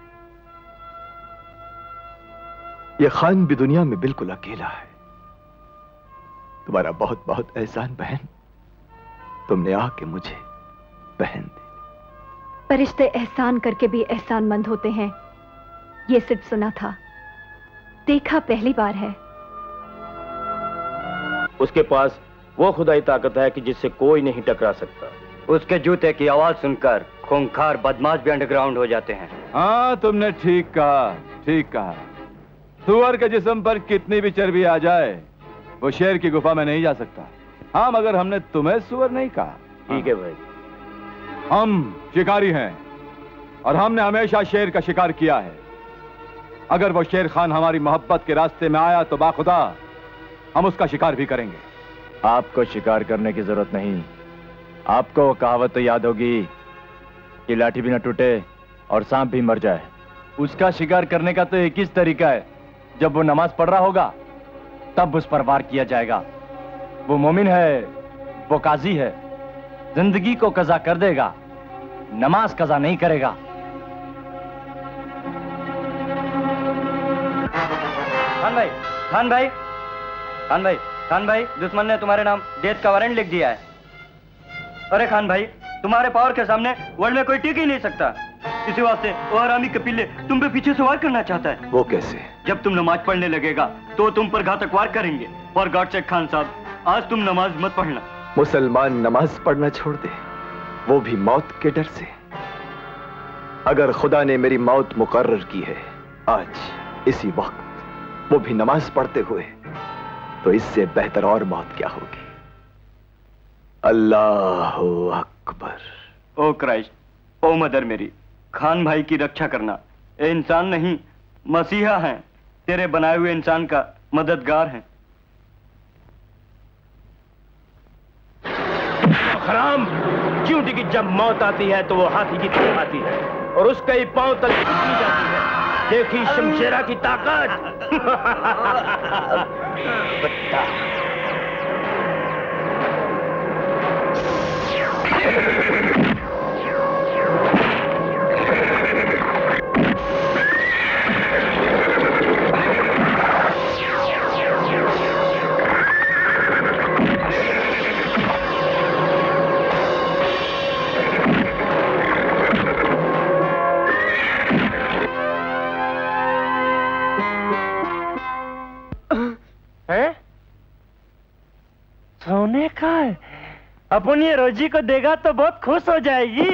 ये खान भी दुनिया में बिल्कुल अकेला है। तुम्हारा बहुत बहुत एहसान बहन, तुमने आके मुझे बहन दी। फरिश्ते एहसान करके भी एहसानमंद होते हैं, ये सिर्फ सुना था, देखा पहली बार है। उसके पास वो खुदाई ताकत है कि जिससे कोई नहीं टकरा सकता। उसके जूते की आवाज सुनकर खूंखार बदमाश भी अंडरग्राउंड हो जाते हैं। हाँ, तुमने ठीक कहा, ठीक कहा। सुअर के जिस्म पर कितनी भी चर्बी आ जाए, वो शेर की गुफा में नहीं जा सकता। हाँ, मगर हमने तुम्हें सुअर नहीं कहा। ठीक है भाई। हम शिकारी हैं और हमने हमेशा शेर का शिकार किया है। अगर वो शेर खान हमारी मोहब्बत के रास्ते में आया तो बाखुदा हम उसका शिकार भी करेंगे। आपको शिकार करने की जरूरत नहीं। आपको वो कहावत तो याद होगी कि लाठी भी न टूटे और सांप भी मर जाए। उसका शिकार करने का तो एक ही तरीका है, जब वो नमाज पढ़ रहा होगा तब उस पर वार किया जाएगा। वो मोमिन है, वो काजी है, जिंदगी को कजा कर देगा, नमाज कजा नहीं करेगा। खान भाई, खान भाई, खान भाई, खान भाई, दुश्मन ने तुम्हारे नाम डेथ का वारंट लिख दिया है। अरे खान भाई, तुम्हारे पावर के सामने वर्ल्ड में कोई टिक ही नहीं सकता। इसी वास्ते वो हरामी कपिले तुम पे पीछे से वार करना चाहता है। वो कैसे? जब तुम नमाज पढ़ने लगेगा तो तुम पर घातक वार करेंगे। और गॉड चेक खान साहब, आज तुम नमाज मत पढ़ना। मुसलमान नमाज पढ़ना छोड़ दे, वो भी मौत के डर से। अगर खुदा ने मेरी मौत मुकर्रर की है आज इसी वक्त, वो भी नमाज पढ़ते हुए, तो इससे बेहतर और मौत क्या होगी। अल्लाह अकबर। ओ क्राइस्ट, ओ मदर मेरी, खान भाई की रक्षा करना। ये इंसान नहीं, मसीहा हैं, तेरे बनाए हुए इंसान का मददगार हैं। हराम, चींटी की जब मौत आती है तो वो हाथी की तरह आती है और उसके ही पांव तक खींची जाती है। देखी शमशेरा की ताकत। बट्टा। सोने का है, अपनी रोजी को देगा तो बहुत खुश हो जाएगी।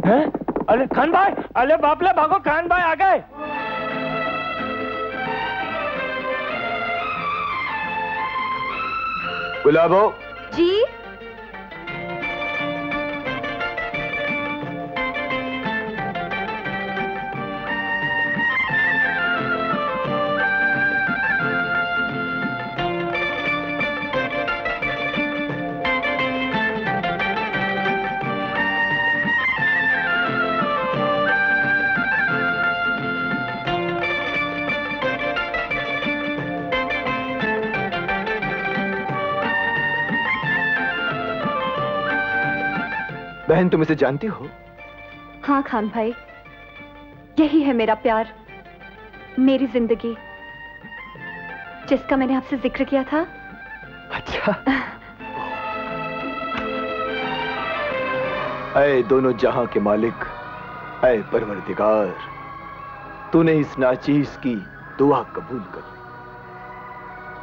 हैं? अरे खान भाई, अरे बाप ले भागो, खान भाई आ गए। गुलाबो जी। बहन, तुम इसे जानती हो? हाँ खान भाई, यही है मेरा प्यार, मेरी जिंदगी, जिसका मैंने आपसे जिक्र किया था। अच्छा। ऐ दोनों जहां के मालिक, ऐ परवरदिगार, तूने इस नाचीज की दुआ कबूल कर ली।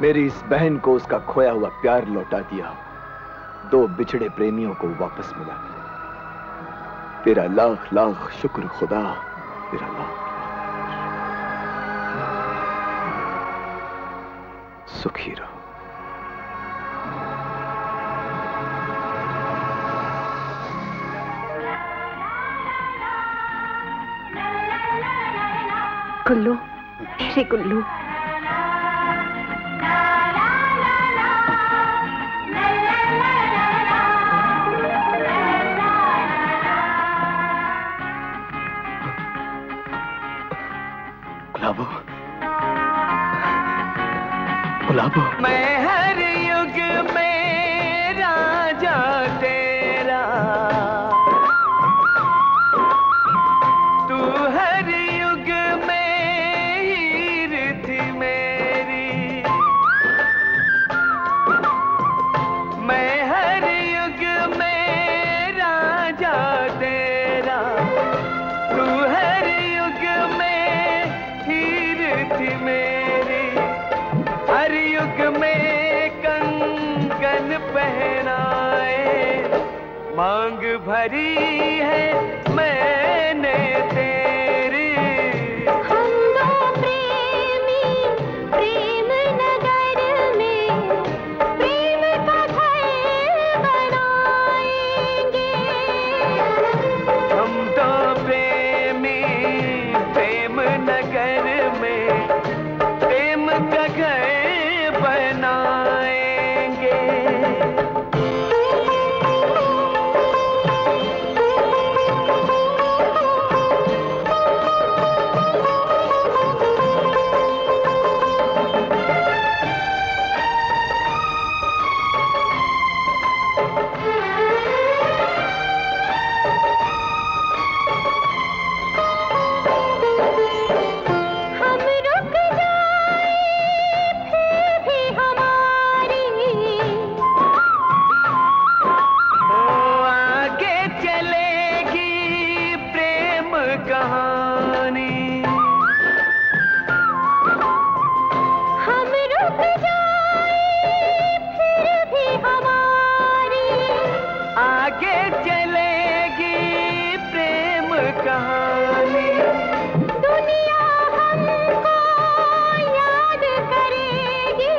मेरी इस बहन को उसका खोया हुआ प्यार लौटा दिया, दो बिछड़े प्रेमियों को वापस मिला दिया। तेरा लाख लाख शुक्र खुदा, तेरा लाख। सुखी रहो। गुल्लू, मेरे गुल्लू। गुलाबो, गुलाबो। मैं हर युग में राजा तेरा, तू हर युग में मेरी हर युग में कंगन पहनाए, मांग भरी है मैंने तेरी। हम दो प्रेमी प्रेम नगर में प्रेम का घर बनाएंगे। हम दो प्रेमी प्रेम नगर में प्रेम का घर बनाएंगे। हम रुक जाए फिर भी हमारी, ओ आगे चलेगी प्रेम कहानी। हम रुक जाए फिर भी हमारी, आगे चलेगी प्रेम कहानी। दुनिया हमको याद करेगी।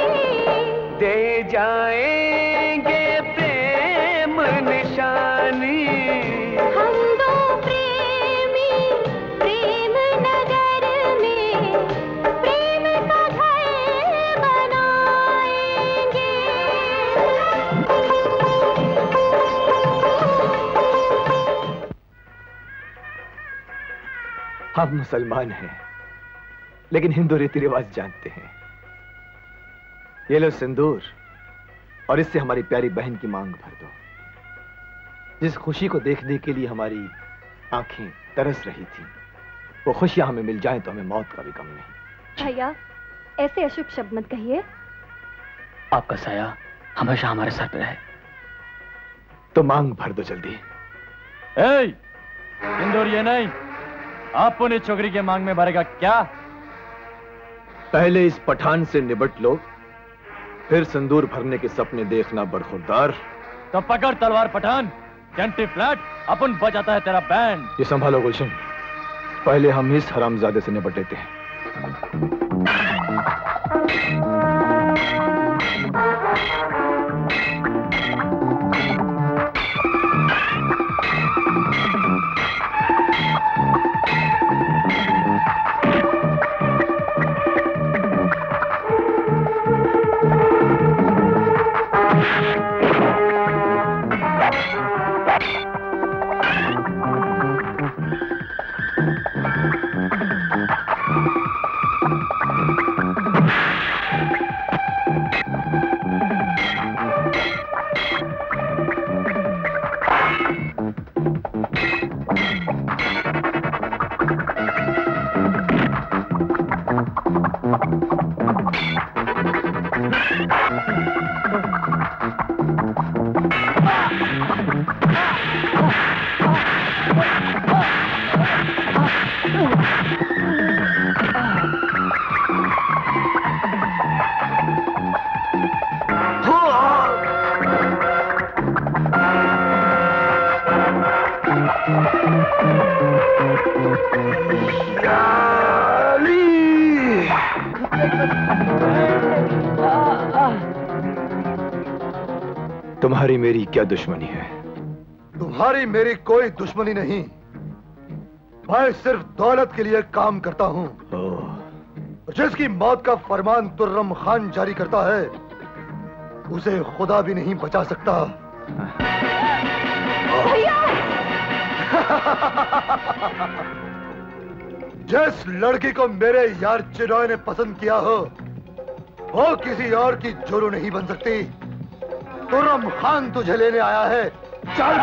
दे जाएंगे प्रेम निशानी। हम दो प्रेमी प्रेम नगर में प्रेम का घर बनाएंगे। हम मुसलमान हैं, लेकिन हिंदू रीति रिवाज जानते हैं। ये लो सिंदूर, और इससे हमारी प्यारी बहन की मांग भर दो। जिस खुशी को देखने के लिए हमारी आंखें तरस रही थी, वो खुशियां हमें मिल जाएं तो हमें मौत का भी गम नहीं। भैया, ऐसे अशुभ शब्द मत कहिए। आपका साया हमेशा हमारे सर पे रहे। तो मांग भर दो जल्दी। ए, सिंदूर ये नहीं, आप पुण्य छोकरी के मांग में भरेगा क्या? पहले इस पठान से निबट लो, फिर सिंदूर भरने के सपने देखना बरखुरदार। तो पकड़ तलवार पठान, घंटी फ्लैट, अपन बजाता है तेरा बैंड। ये संभालो गुलशन, पहले हम इस हरामजादे से निपट लेते हैं। तुम्हारी मेरी क्या दुश्मनी है? तुम्हारी मेरी कोई दुश्मनी नहीं, मैं सिर्फ दौलत के लिए काम करता हूँ। जिसकी मौत का फरमान तुर्रम खान जारी करता है, उसे खुदा भी नहीं बचा सकता। जिस लड़की को मेरे यार चिरॉय ने पसंद किया हो, वो किसी और की जोरू नहीं बन सकती। तुर्रम खान तुझे लेने आया है। चल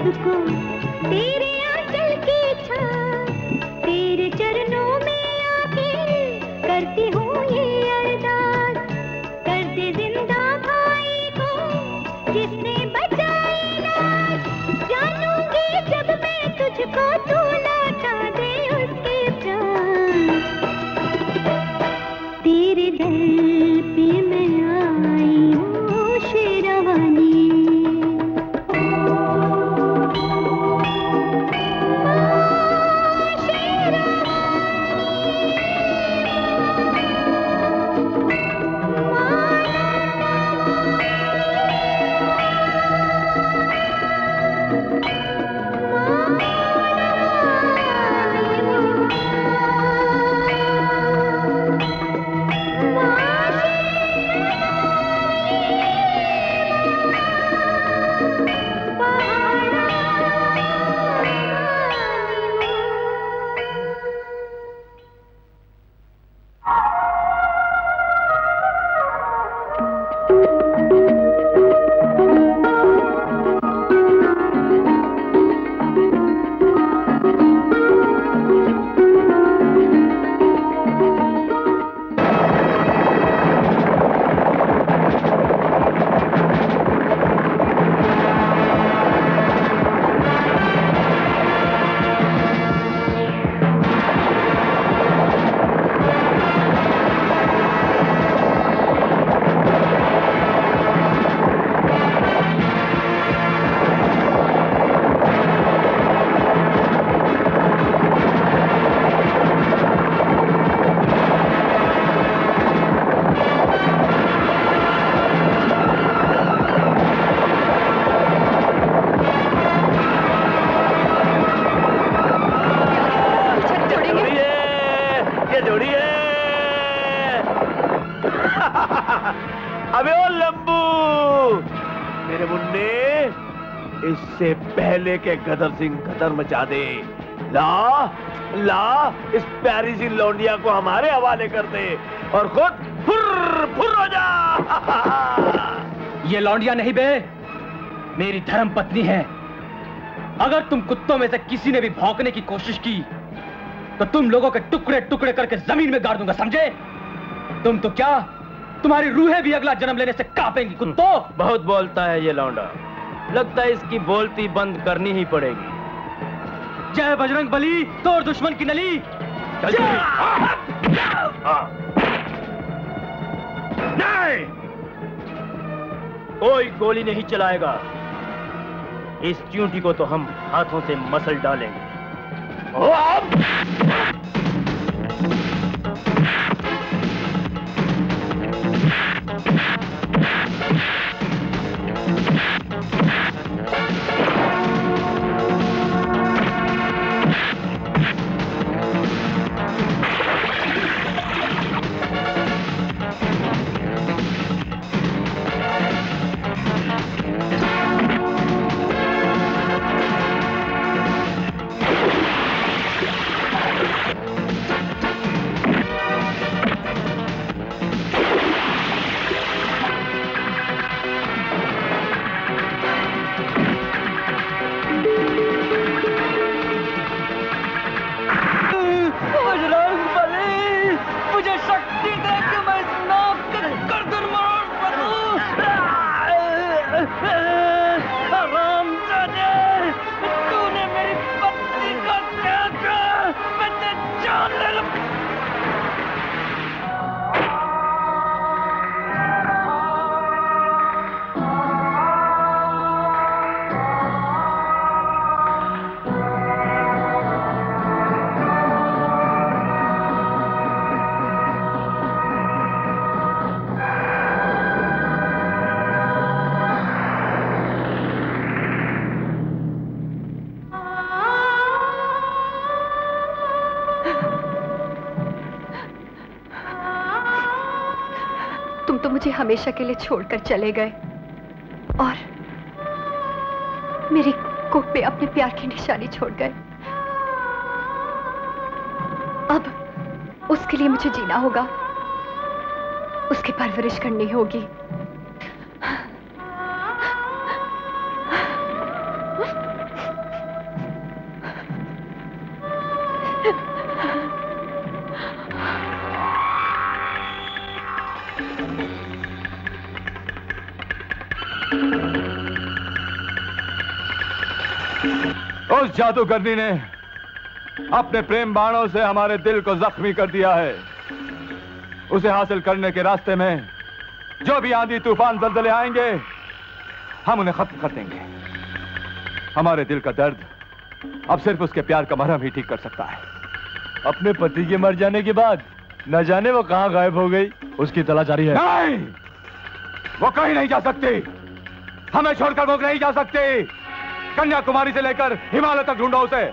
को तेरे आंचल की छाँव, तेरे चरणों में आके करती हूँ ये अरदास, कर दे जिंदा भाई को जिसने बचाई लाश, जानूंगी जब मैं तुझको तू लौटा दे उसके प्राण। तेरे दर पे मैं आई हूँ शेरवानी, अबे ओ लंबू, मेरे मुन्ने, इससे पहले के गदर सिंह गदर मचा दे, ला ला इस प्यारी सी लौंडिया को हमारे हवाले कर दे और खुद फुर्र फुर्र हो जा। ये लौंडिया नहीं बे, मेरी धर्म पत्नी है। अगर तुम कुत्तों में से किसी ने भी भौंकने की कोशिश की तो तुम लोगों के टुकड़े टुकड़े करके जमीन में गाड़ दूंगा, समझे? तुम तो क्या, तुम्हारी रूहें भी अगला जन्म लेने से कांपेंगी कुत्तों। बहुत बोलता है ये लौंडा, लगता है इसकी बोलती बंद करनी ही पड़ेगी। जय बजरंग बली, तोड़ दुश्मन की नली। नहीं, कोई गोली नहीं चलाएगा। इस च्यूंटी को तो हम हाथों से मसल डालेंगे। मुझे हमेशा के लिए छोड़कर चले गए और मेरी कोख पे अपने प्यार की निशानी छोड़ गए। अब उसके लिए मुझे जीना होगा, उसकी परवरिश करनी होगी। उस जादूगरनी ने अपने प्रेम बाणों से हमारे दिल को जख्मी कर दिया है। उसे हासिल करने के रास्ते में जो भी आंधी तूफान जल्जले आएंगे, हम उन्हें खत्म कर देंगे। हमारे दिल का दर्द अब सिर्फ उसके प्यार का मरहम ही ठीक कर सकता है। अपने पति के मर जाने के बाद न जाने वो कहां गायब हो गई, उसकी तलाश जारी है। नहीं, वो कहीं नहीं जा सकती। हमें छोड़कर वो नहीं जा सकती। कन्याकुमारी से लेकर हिमालय तक ढूंढो उसे।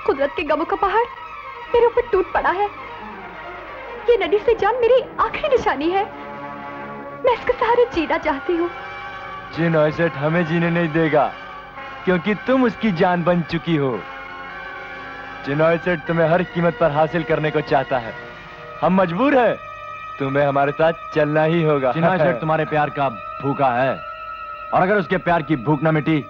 कुदरत के गमों का पहाड़ मेरे ऊपर टूट पड़ा है। ये नदी से जान मेरी आखिरी निशानी है। मैं इसके सहारे जीना चाहती हूँ। चिनॉय सेठ हमें जीने नहीं देगा, क्योंकि तुम उसकी जान बन चुकी हो। चिनॉय सेठ तुम्हें हर कीमत पर हासिल करने को चाहता है। हम मजबूर हैं, तुम्हें हमारे साथ चलना ही होगा। चिनॉय सेठ तुम्हारे प्यार का भूखा है, और अगर उसके प्यार की भूख न मिटी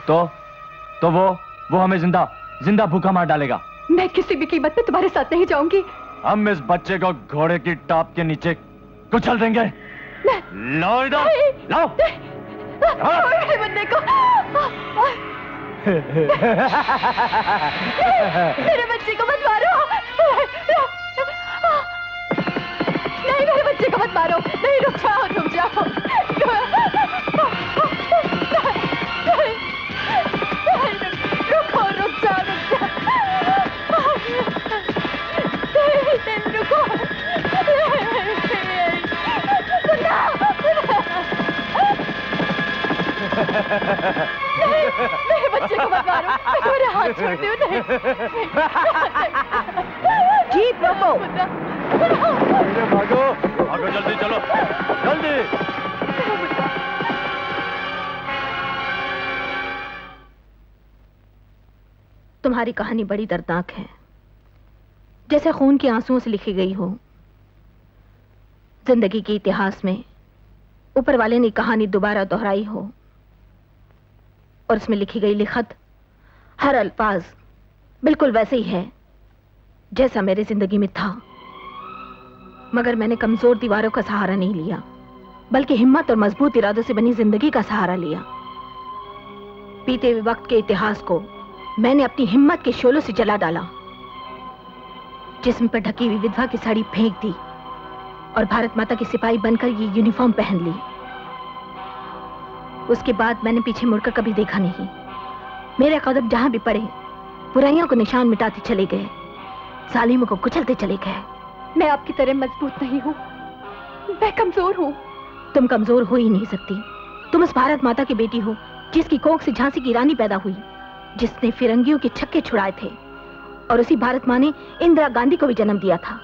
तो वो हमें जिंदा भूखा मार डालेगा। मैं किसी भी कीमत पे तुम्हारे साथ नहीं जाऊंगी। हम इस बच्चे को घोड़े की टाप के नीचे कुचल देंगे। लाओ इधर, लाओ। बंदे को मेरे बच्चे को मत मारो। नहीं, मेरे बच्चे को मत मारो। नहीं, रुक जाओ, रुक जाओ। मेरे बच्चे को मत मारो। मैं तुम्हारे हाथ छोड़ती हूँ। नहीं, जीप रोको। भागो भागो, जल्दी चलो, जल्दी। तुम्हारी कहानी बड़ी दर्दनाक है, जैसे खून के आंसुओं से लिखी गई हो। जिंदगी के इतिहास में ऊपर वाले ने कहानी दोबारा दोहराई हो, और उसमें लिखी गई लिखत, हर अल्फाज बिल्कुल वैसे ही है जैसा मेरी जिंदगी में था। मगर मैंने कमजोर दीवारों का सहारा नहीं लिया, बल्कि हिम्मत और मजबूत इरादों से बनी जिंदगी का सहारा लिया। बीते हुए वक्त के इतिहास को मैंने अपनी हिम्मत के शोलों से जला डाला। जिस्म पर ढकी हुई विधवा की साड़ी फेंक दी और भारत माता की सिपाही बनकर ये यूनिफॉर्म पहन ली। उसके बाद मैंने पीछे मुड़कर कभी देखा नहीं। मेरे कदम जहां भी पड़े, बुराइयों को निशान मिटाते चले गए, जालिमों को कुचलते चले गए। मैं आपकी तरह मजबूत नहीं हूँ, मैं कमजोर हूँ। तुम कमजोर हो ही नहीं सकती। तुम उस भारत माता की बेटी हो जिसकी कोख से झांसी की रानी पैदा हुई। जिसने फिरंगियों के छक्के छुड़ाए थे, और उसी भारत माँ ने इंदिरा गांधी को भी जन्म दिया था,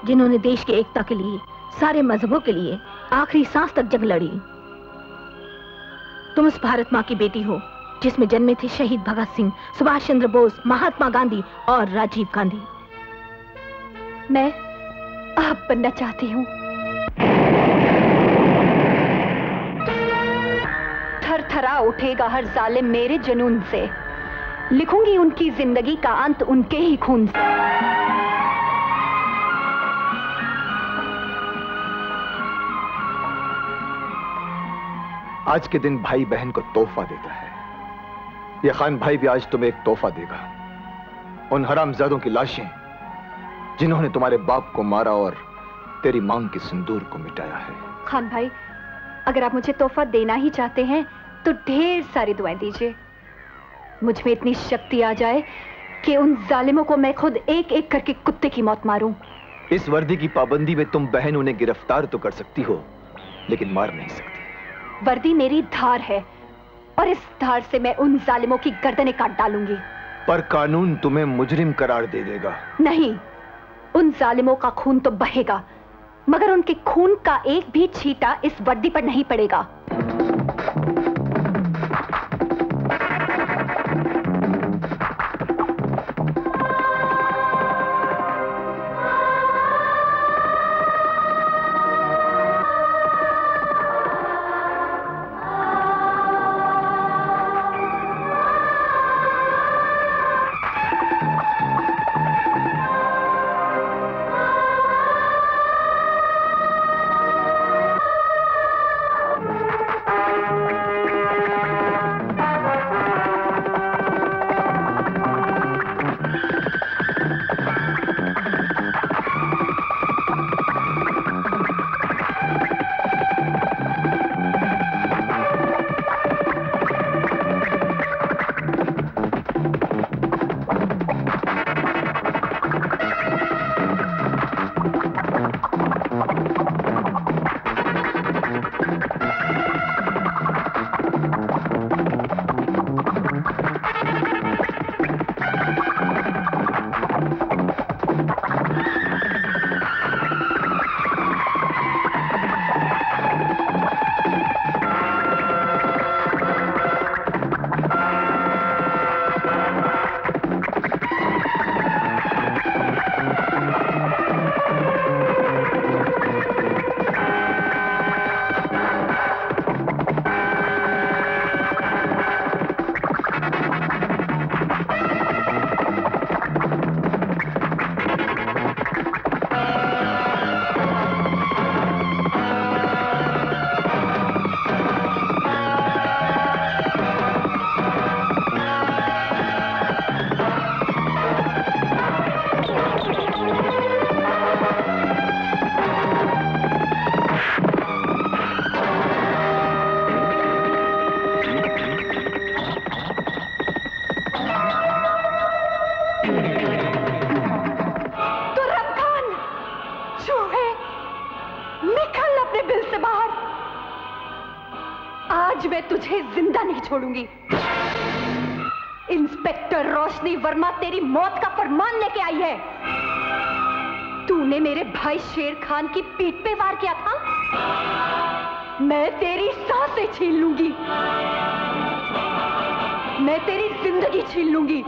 जिन्होंने देश की एकता के लिए, सारे मजहबों के लिए आखिरी सांस तक जंग लड़ी। तुम उस भारत माँ की बेटी हो जिसमें जन्मे थे शहीद भगत सिंह, सुभाष चंद्र बोस, महात्मा गांधी और राजीव गांधी। मैं आप बनना चाहती हूँ। थरथरा उठेगा हर जालिम मेरे जुनून से, लिखूंगी उनकी जिंदगी का अंत उनके ही खून से। आज के दिन भाई बहन को तोहफा देता है। ये खान भाई भी आज तुम्हें एक तोहफा देगा। उन हरामजादों की लाशें जिन्होंने तुम्हारे बाप को मारा और तेरी मांग के सिंदूर को मिटाया है। खान भाई, अगर आप मुझे तोहफा देना ही चाहते हैं तो ढेर सारी दुआएं दीजिए। मुझ में इतनी शक्ति आ जाए कि उन जालिमों को मैं खुद एक एक करके कुत्ते की मौत मारूं। इस वर्दी की पाबंदी में तुम बहन उन्हें गिरफ्तार तो कर सकती हो, लेकिन मार नहीं सकती। वर्दी मेरी धार है और इस धार से मैं उन जालिमों की गर्दनें काट डालूंगी। पर कानून तुम्हें मुजरिम करार दे देगा। नहीं, उन जालिमों का खून तो बहेगा, मगर उनके खून का एक भी छींटा इस वर्दी पर नहीं पड़ेगा। छोड़ूंगी। इंस्पेक्टर रोशनी वर्मा तेरी मौत का फरमान लेके आई है। तूने मेरे भाई शेर खान की पीठ पे वार किया था। मैं तेरी सांसें छीन लूंगी, मैं तेरी जिंदगी छीन लूंगी।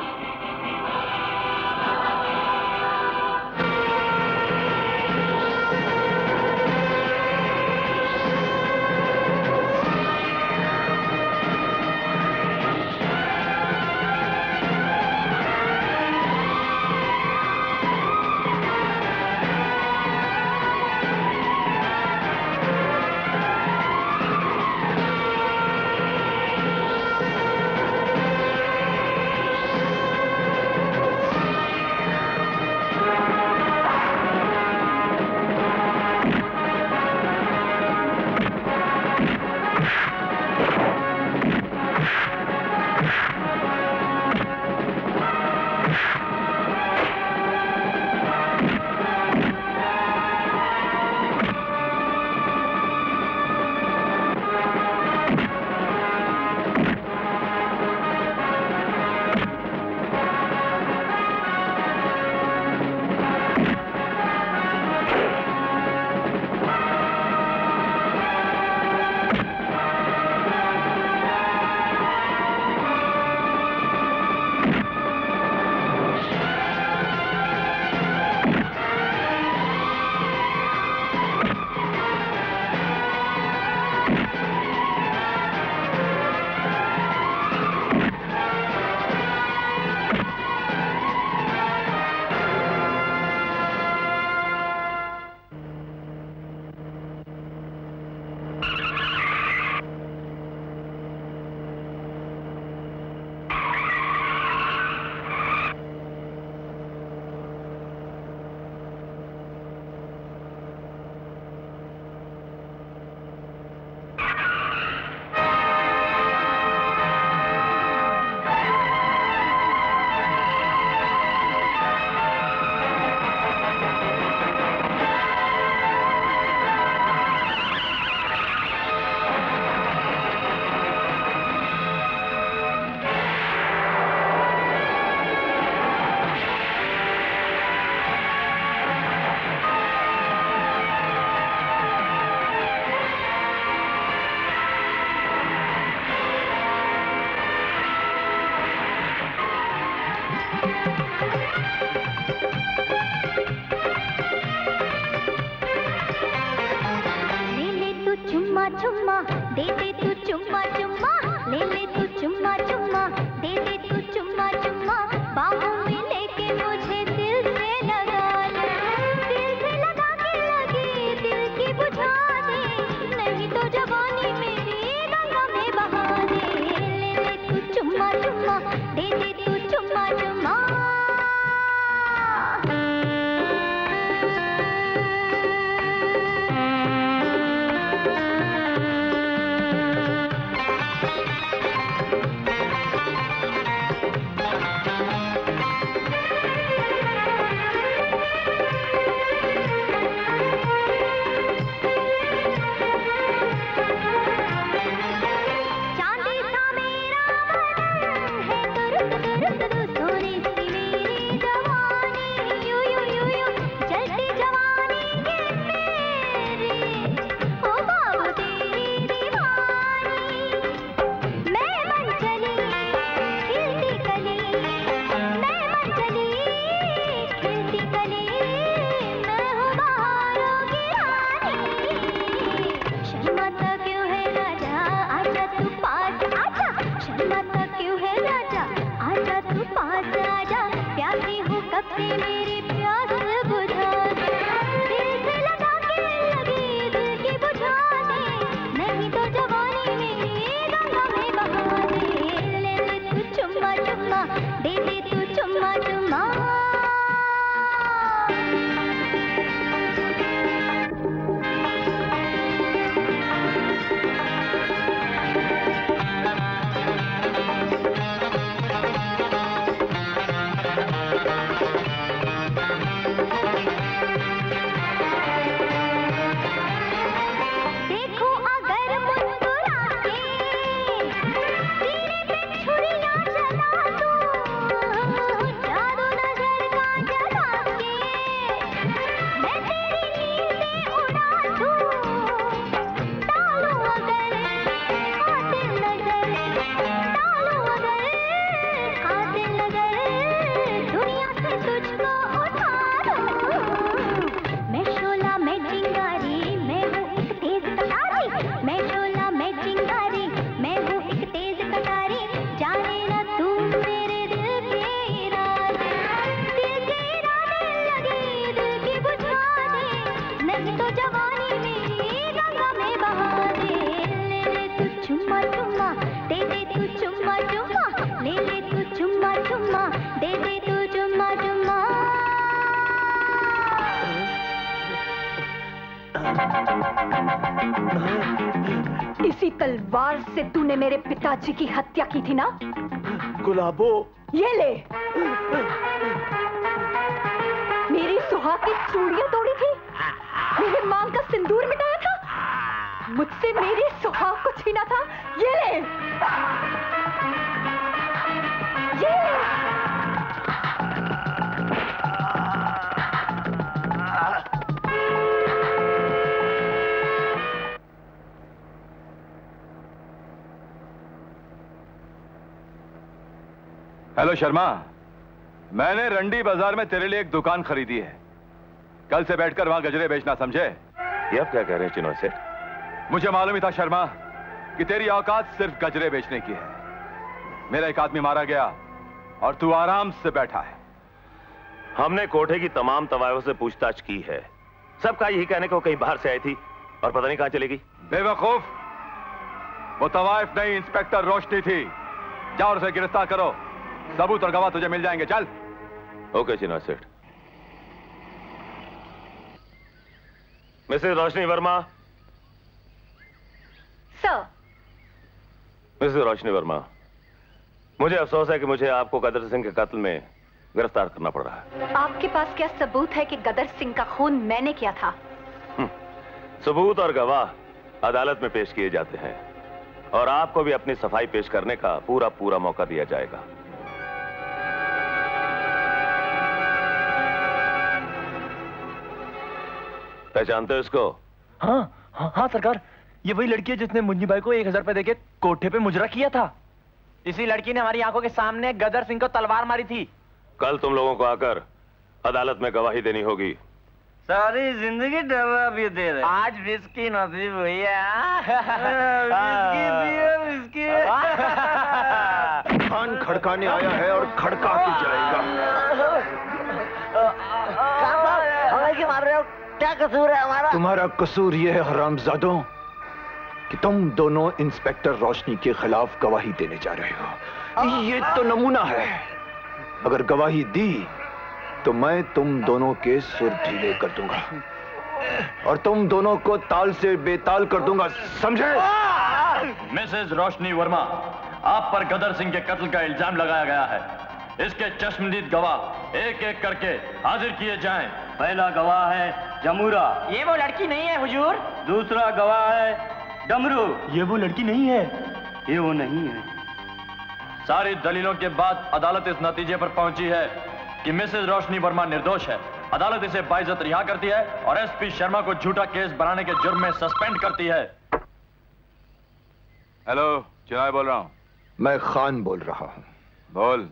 चुम्मा दे दे तू चुम्मा चुम्मा इसी तलवार से तूने मेरे पिताजी की हत्या की थी ना? गुलाबो, ये ले। मेरी सुहाग की चूड़ियां तोड़ी थी, मेरे मांग का सिंदूर मिटाया था, मुझसे मेरी सुहाग को छीना था। ये ले, ये ले। हेलो शर्मा, मैंने रंडी बाजार में तेरे लिए एक दुकान खरीदी है। कल से बैठकर वहां गजरे बेचना, समझे? ये आप क्या कह रहे हैं चिनोय सेठ? मुझे मालूम ही था शर्मा कि तेरी औकात सिर्फ गजरे बेचने की है। मेरा एक आदमी मारा गया और तू आराम से बैठा है। हमने कोठे की तमाम तवायफों से पूछताछ की है, सबका यही कहने को कहीं बाहर से आई थी और पता नहीं कहां चलेगी। बेवकूफ, वो तवायफ नहीं, इंस्पेक्टर रोशनी थी। जाओ और उसे गिरफ्तार करो, सबूत और गवाह तुझे मिल जाएंगे। चल। ओके चिनोय सेठ। मिसेस रोशनी वर्मा। सर। मिसेस रोशनी वर्मा, मुझे अफसोस है कि मुझे आपको गदर सिंह के कत्ल में गिरफ्तार करना पड़ रहा है। आपके पास क्या सबूत है कि गदर सिंह का खून मैंने किया था? सबूत और गवाह अदालत में पेश किए जाते हैं और आपको भी अपनी सफाई पेश करने का पूरा मौका दिया जाएगा। पहचानते हो इसको? हाँ सरकार, ये वही लड़की है जिसने मुन्नी भाई को 1000 रुपए देके कोठे पे मुजरा किया था। इसी लड़की ने हमारी आंखों के सामने गदर सिंह को तलवार मारी थी। कल तुम लोगों को आकर अदालत में गवाही देनी होगी। सारी जिंदगी डरा भी दे रहे, आज विस्की नसीब हुई है। विस्की कान खड़काने आया है और खड़का के जाएगा। हमें क्यों मार रहे हो? क्या कसूर है हमारा? तुम्हारा कसूर ये है हरामजादों कि तुम दोनों इंस्पेक्टर रोशनी के खिलाफ गवाही देने जा रहे हो। ये तो नमूना है। अगर गवाही दी तो मैं तुम दोनों के सुर ढीले कर दूंगा और तुम दोनों को ताल से बेताल कर दूंगा, समझे? मिसेस रोशनी वर्मा, आप पर गदर सिंह के कत्ल का इल्जाम लगाया गया है। इसके चश्मदीद गवाह एक एक करके हाजिर किए जाएं। पहला गवाह है जमूरा। ये वो लड़की नहीं है हुजूर। दूसरा गवाह है डमरू। ये वो लड़की नहीं है। ये वो नहीं है। सारी दलीलों के बाद अदालत इस नतीजे पर पहुंची है कि मिसेस रोशनी वर्मा निर्दोष है। अदालत इसे बाइज्जत रिहा करती है और एसपी शर्मा को झूठा केस बनाने के जुर्म में सस्पेंड करती है। हेलो, चिनाय बोल रहा हूं। मैं खान बोल रहा हूं। बोल।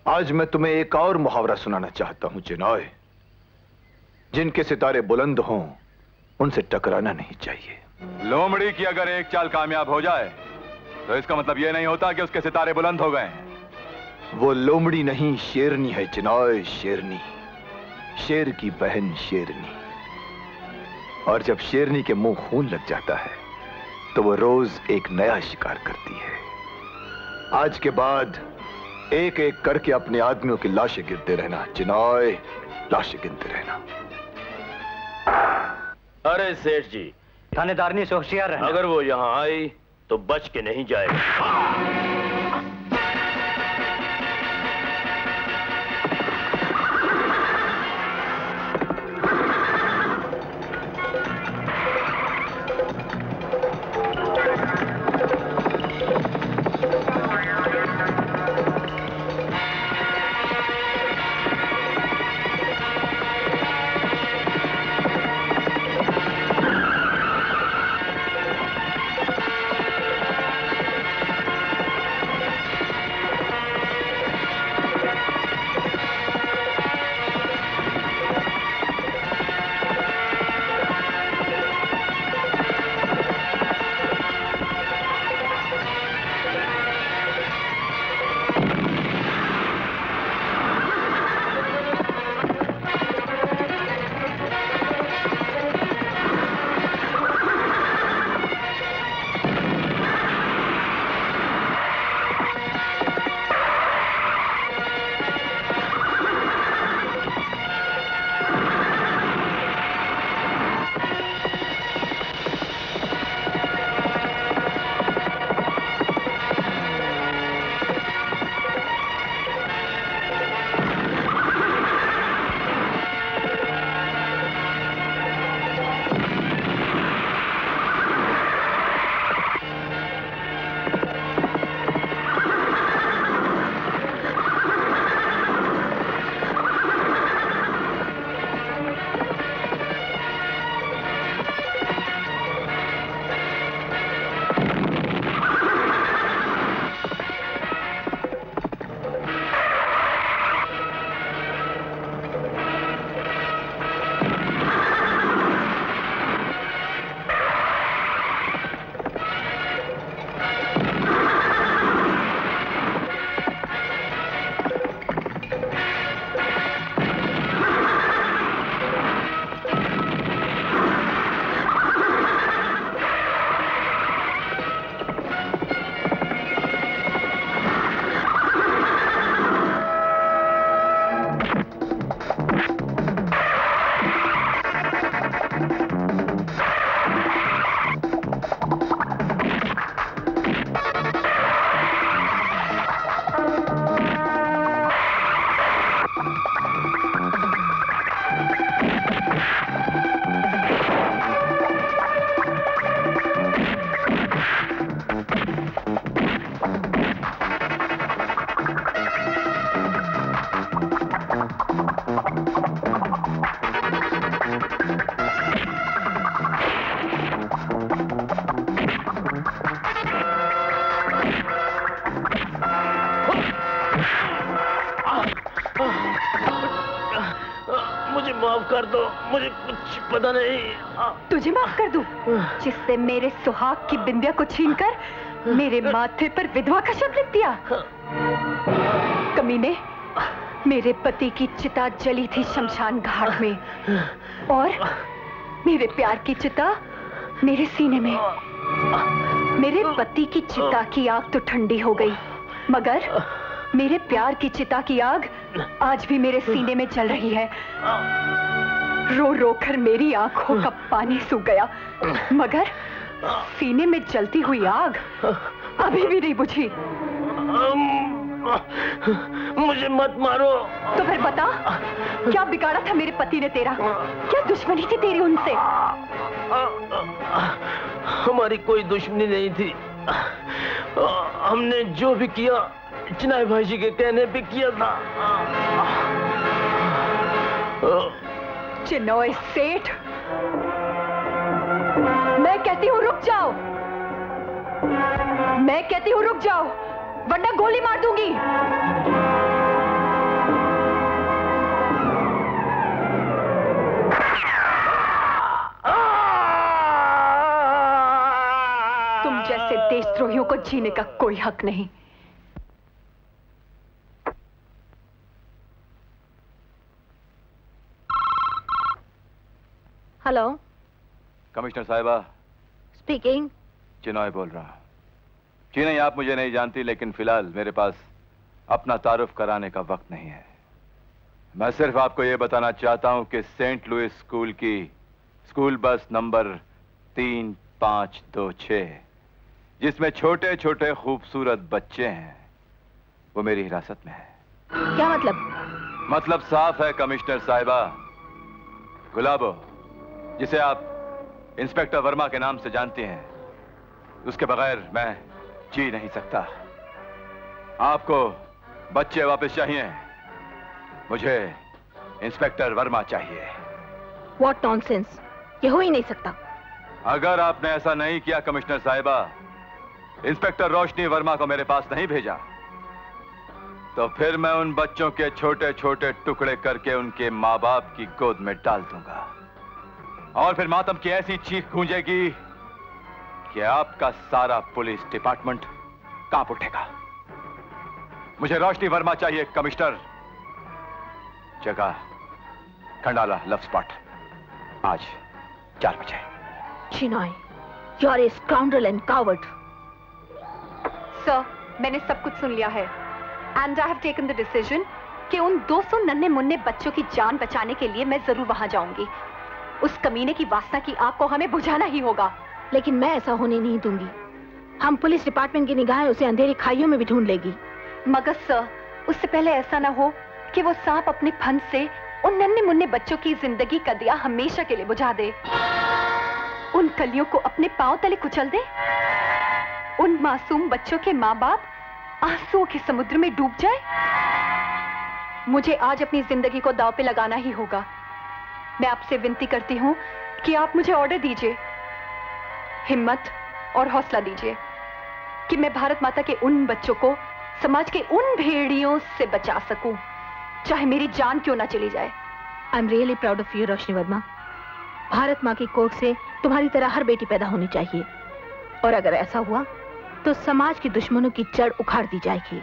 आज मैं तुम्हें एक और मुहावरा सुनाना चाहता हूं चिनाय। जिनके सितारे बुलंद हों उनसे टकराना नहीं चाहिए। लोमड़ी की अगर एक चाल कामयाब हो जाए तो इसका मतलब यह नहीं होता कि उसके सितारे बुलंद हो गए। वो लोमड़ी नहीं, शेरनी है चिनाय, शेरनी। शेर की बहन शेरनी। और जब शेरनी के मुंह खून लग जाता है तो वो रोज एक नया शिकार करती है। आज के बाद एक एक करके अपने आदमियों की लाशें गिनते रहना चिनाय, लाशें गिनते रहना। अरे सेठ जी, थानेदारनी से होशियार रहना। अगर वो यहाँ आई तो बच के नहीं जाएगा। मुझे माफ कर दो, मुझे कुछ पता नहीं। तुझे माफ कर दूं, जिससे मेरे सुहाग की बिंदिया को छीनकर मेरे माथे पर विधवा का शब्द लिख दिया। कमीने, मेरे पति की चिता जली थी शमशान घाट में और मेरे प्यार की चिता मेरे सीने में। मेरे पति की चिता की आग तो ठंडी हो गई, मगर मेरे प्यार की चिता की आग आज भी मेरे सीने में जल रही है। रो रो कर मेरी आंखों का पानी सूख गया, मगर सीने में जलती हुई आग अभी भी नहीं बुझी। मुझे मत मारो। तो फिर बता, क्या बिगाड़ा था मेरे पति ने तेरा? क्या दुश्मनी थी तेरी उनसे? हमारी कोई दुश्मनी नहीं थी। हमने जो भी किया चिनाई भाई जी के कहने पे किया था। चिनॉय सेठ, मैं कहती हूँ रुक जाओ। मैं कहती हूँ रुक जाओ, वरना गोली मार दूंगी। तुम जैसे देशद्रोहियों को जीने का कोई हक नहीं। हेलो, कमिश्नर साहिबा स्पीकिंग। चिनॉय बोल रहा हूं। जी नहीं, आप मुझे नहीं जानती, लेकिन फिलहाल मेरे पास अपना तारुफ कराने का वक्त नहीं है। मैं सिर्फ आपको यह बताना चाहता हूं कि सेंट लुइस स्कूल की स्कूल बस नंबर 3526, जिसमें छोटे छोटे खूबसूरत बच्चे हैं, वो मेरी हिरासत में है। क्या मतलब? मतलब साफ है कमिश्नर साहिबा। गुलाबो, जिसे आप इंस्पेक्टर वर्मा के नाम से जानती हैं, उसके बगैर मैं जी नहीं सकता। आपको बच्चे वापस चाहिए, मुझे इंस्पेक्टर वर्मा चाहिए। What nonsense! ये हो ही नहीं सकता। अगर आपने ऐसा नहीं किया कमिश्नर साहिबा, इंस्पेक्टर रोशनी वर्मा को मेरे पास नहीं भेजा, तो फिर मैं उन बच्चों के छोटे छोटे टुकड़े करके उनके माँ बाप की गोद में डाल दूंगा, और फिर मातम की ऐसी चीख गूंजेगी कि आपका सारा पुलिस डिपार्टमेंट कांप उठेगा। मुझे रोशनी वर्मा चाहिए कमिश्नर। जगह खंडाला लव स्पॉट, आज 4 बजे। Chinoy, you are a scoundrel and coward. Sir, मैंने सब कुछ सुन लिया है, and I have taken the decision कि उन 200 नन्हे मुन्ने बच्चों की जान बचाने के लिए मैं जरूर वहां जाऊंगी। उस कमीने की वासना की आग को हमें बुझाना ही होगा। लेकिन मैं ऐसा होने नहीं दूंगी। हम पुलिस डिपार्टमेंट की निगाहें उसे अंधेरी खाइयों में भी ढूंढ लेगी। मगर सर, उससे पहले ऐसा ना हो कि वो सांप अपने फन से उन नन्हे मुन्ने बच्चों की जिंदगी का दिया हमेशा के लिए बुझा दे, उन कलियों को अपने पांव तले कुचल दे, उन मासूम बच्चों के माँ बाप आंसुओं के समुद्र में डूब जाए। मुझे आज अपनी जिंदगी को दांव पे लगाना ही होगा। मैं आपसे विनती करती हूँ कि आप मुझे ऑर्डर दीजिए, हिम्मत और हौसला दीजिए कि मैं भारत माता के उन बच्चों को समाज के उन भेड़ियों से बचा सकूं, चाहे मेरी जान क्यों ना चली जाए। I am really proud of you Roshni Verma. Bharat माँ की कोख से तुम्हारी तरह हर बेटी पैदा होनी चाहिए, और अगर ऐसा हुआ तो समाज के दुश्मनों की जड़ उखाड़ दी जाएगी।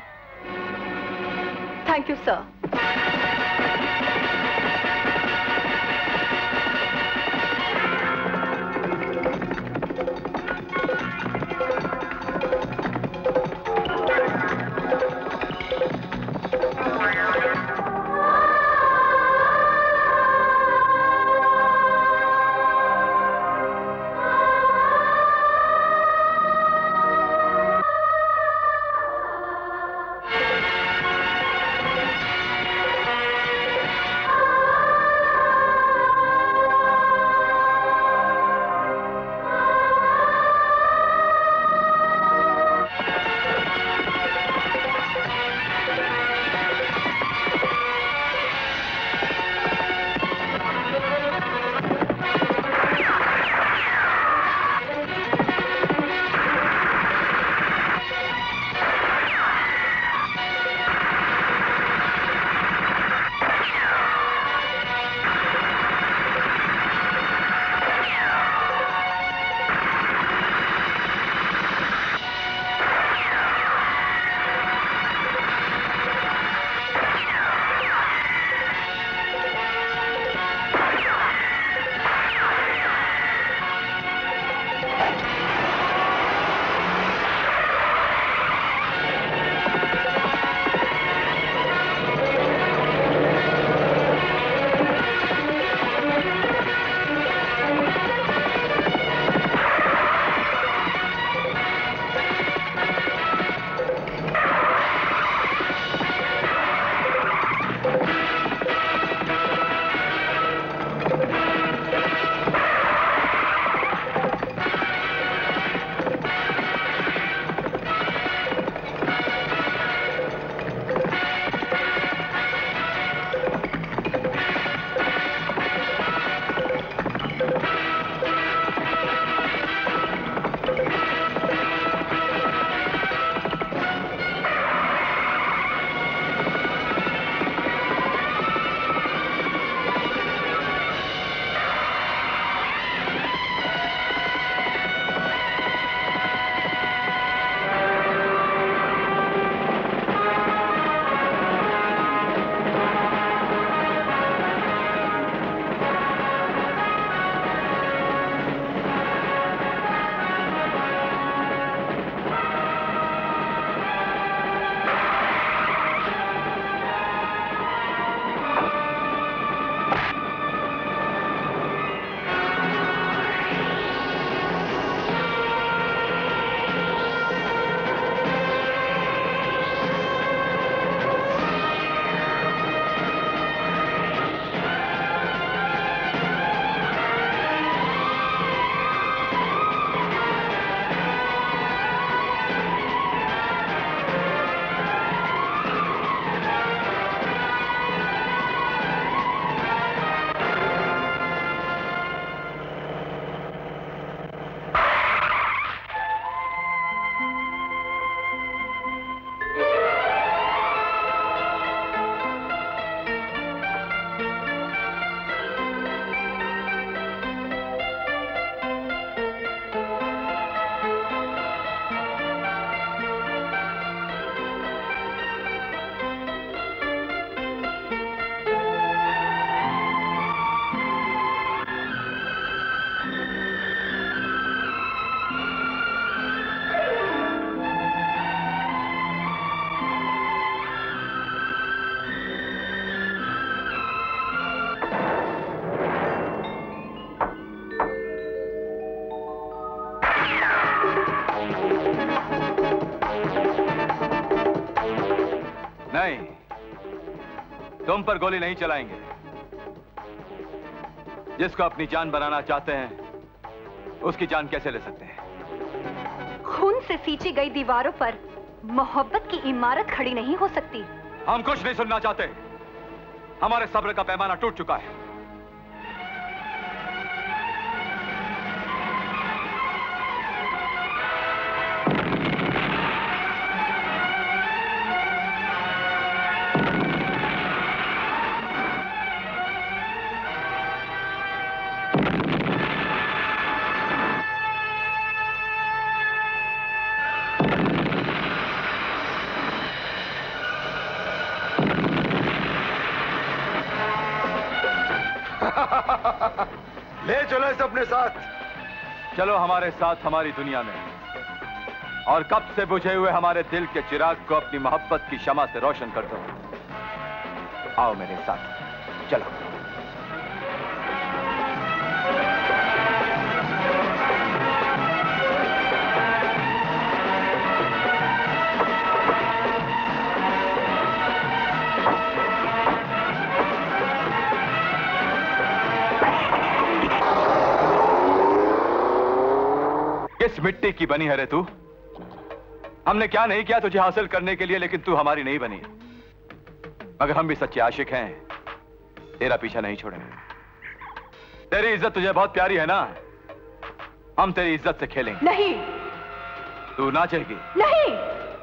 Thank you sir. तुम पर गोली नहीं चलाएंगे। जिसको अपनी जान बनाना चाहते हैं उसकी जान कैसे ले सकते हैं? खून से सींची गई दीवारों पर मोहब्बत की इमारत खड़ी नहीं हो सकती। हम कुछ नहीं सुनना चाहते। हमारे सब्र का पैमाना टूट चुका है। ले चलो इसे अपने साथ। चलो हमारे साथ हमारी दुनिया में, और कब से बुझे हुए हमारे दिल के चिराग को अपनी मोहब्बत की शमा से रोशन कर दो। आओ मेरे साथ, चलो। किस मिट्टी की बनी है रे तू? हमने क्या नहीं किया तुझे हासिल करने के लिए, लेकिन तू हमारी नहीं बनी। मगर हम भी सच्चे आशिक हैं, तेरा पीछा नहीं छोड़ेंगे। तेरी इज्जत तुझे बहुत प्यारी है ना, हम तेरी इज्जत से खेलेंगे। नहीं। तू नाचेगी? नहीं।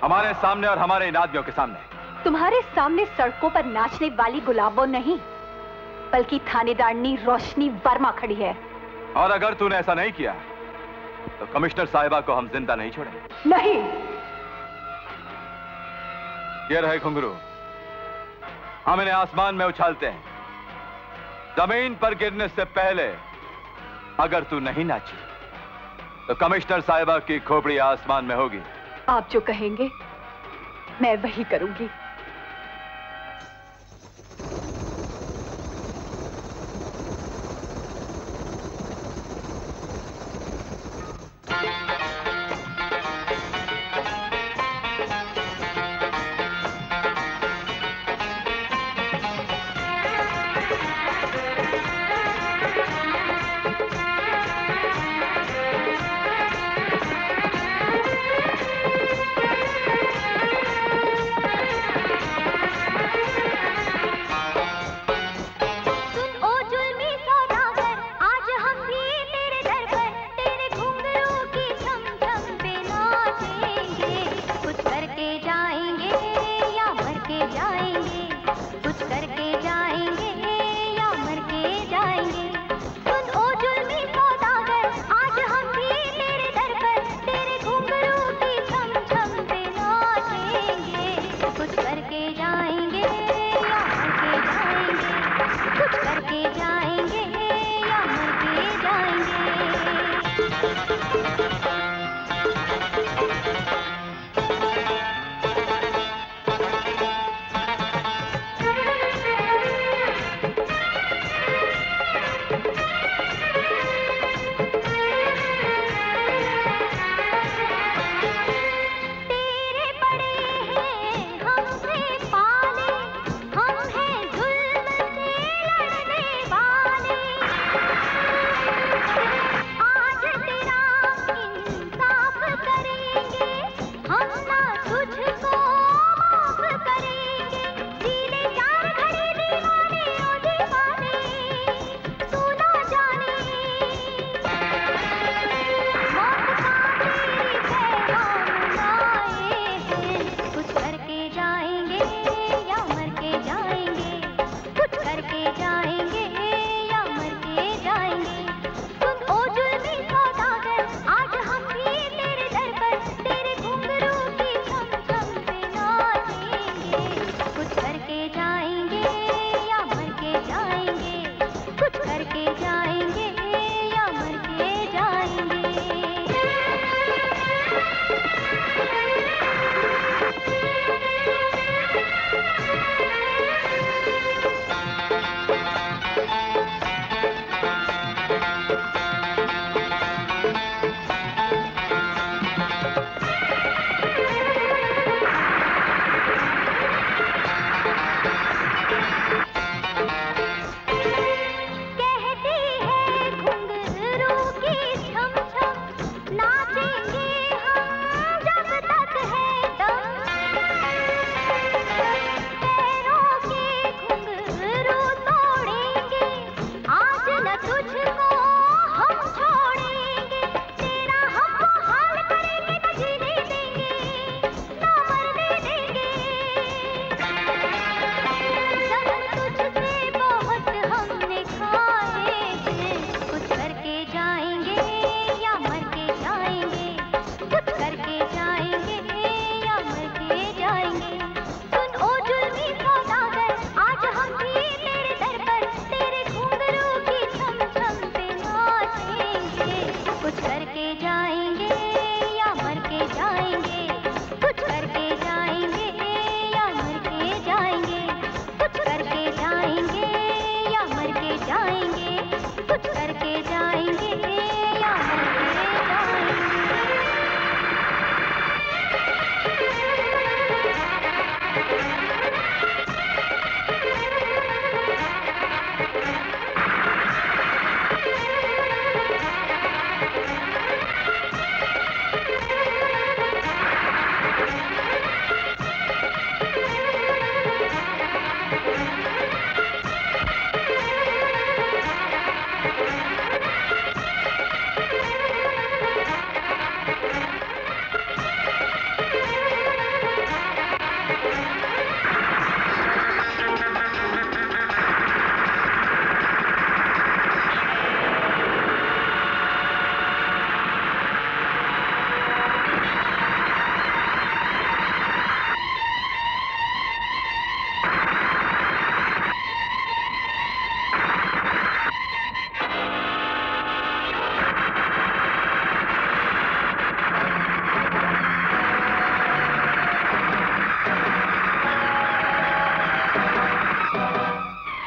हमारे सामने और हमारे इन आदमियों के सामने। तुम्हारे सामने सड़कों पर नाचने वाली गुलाबों नहीं, बल्कि थानेदारनी रोशनी वर्मा खड़ी है। और अगर तूने ऐसा नहीं किया तो कमिश्नर साहिबा को हम जिंदा नहीं छोड़ेंगे। नहीं। ये रहे घुंघरू, हम इन्हें आसमान में उछालते हैं। जमीन पर गिरने से पहले अगर तू नहीं नाची तो कमिश्नर साहिबा की खोपड़ी आसमान में होगी। आप जो कहेंगे मैं वही करूंगी।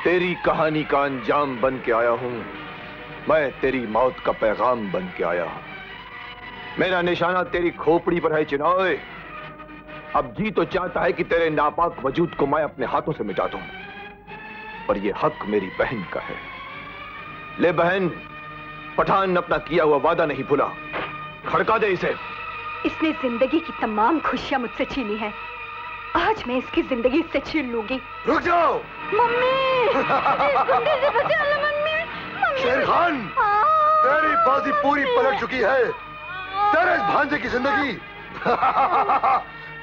तेरी कहानी का अंजाम बन के आया हूं। मैं तेरी मौत का पैगाम बन के आया हूं। मेरा निशाना तेरी खोपड़ी पर है चिनॉय। अब जी तो चाहता है कि तेरे नापाक वजूद को मैं अपने हाथों से मिटा दूं, पर यह हक मेरी बहन का है। ले बहन, पठान अपना किया हुआ वादा नहीं भूला। खड़का दे इसे। इसने जिंदगी की तमाम खुशियां मुझसे छीनी है, आज मैं इसकी जिंदगी से छीन लूंगी। रुक जाओ। मम्मी, गुंडे से बचा लो मम्मी। शेर खान, तेरी बाजी पूरी पलट चुकी है। तेरे इस भांजे की जिंदगी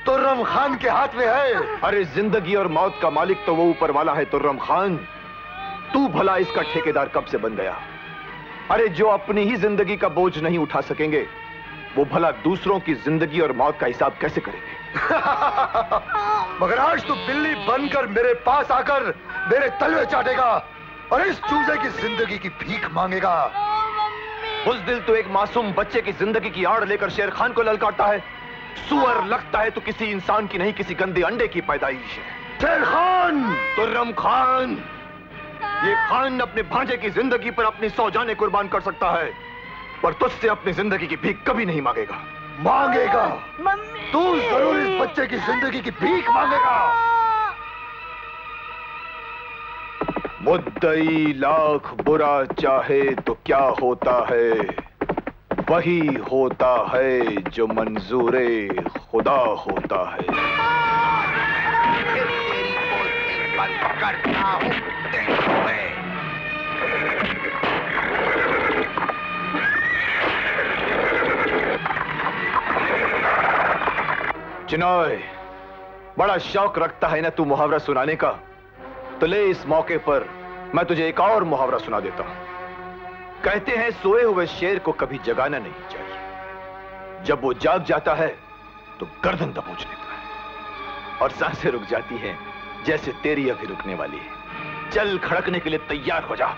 तुर्रम खान के हाथ में है। अरे जिंदगी और मौत का मालिक तो वो ऊपर वाला है तुर्रम खान। तू भला इसका ठेकेदार कब से बन गया? अरे जो अपनी ही जिंदगी का बोझ नहीं उठा सकेंगे, वो भला दूसरों की जिंदगी और मौत का हिसाब कैसे करेंगे? मगर आज तू बिल्ली बनकर मेरे पास आकर मेरे तलवे चाटेगा और इस चूजे की जिंदगी की भीख मांगेगा। उस दिल तो एक मासूम बच्चे की जिंदगी की आड़ लेकर शेर खान को ललकारता है। सुअर लगता है तो किसी इंसान की नहीं, किसी गंदे अंडे की पैदाइश है। शेर खान, तुर्रम खान, ये खान अपने भांजे की जिंदगी पर अपनी 100 जानें कुर्बान कर सकता है, पर तुझसे अपनी जिंदगी की भीख कभी नहीं मांगेगा। मांगेगा। तू जरूर इस बच्चे की जिंदगी की भीख मांगेगा। मुद्दई लाख बुरा चाहे तो क्या होता है, वही होता है जो मंजूरे खुदा होता है। तेरी बोलती बंद करता हूं चिनॉय, बड़ा शौक रखता है ना तू मुहावरा सुनाने का, तो ले इस मौके पर मैं तुझे एक और मुहावरा सुना देता हूं। कहते हैं सोए हुए शेर को कभी जगाना नहीं चाहिए। जब वो जाग जाता है तो गर्दन दबोच लेता है और सांसें रुक जाती हैं, जैसे तेरी अभी रुकने वाली है। चल खड़कने के लिए तैयार हो जा।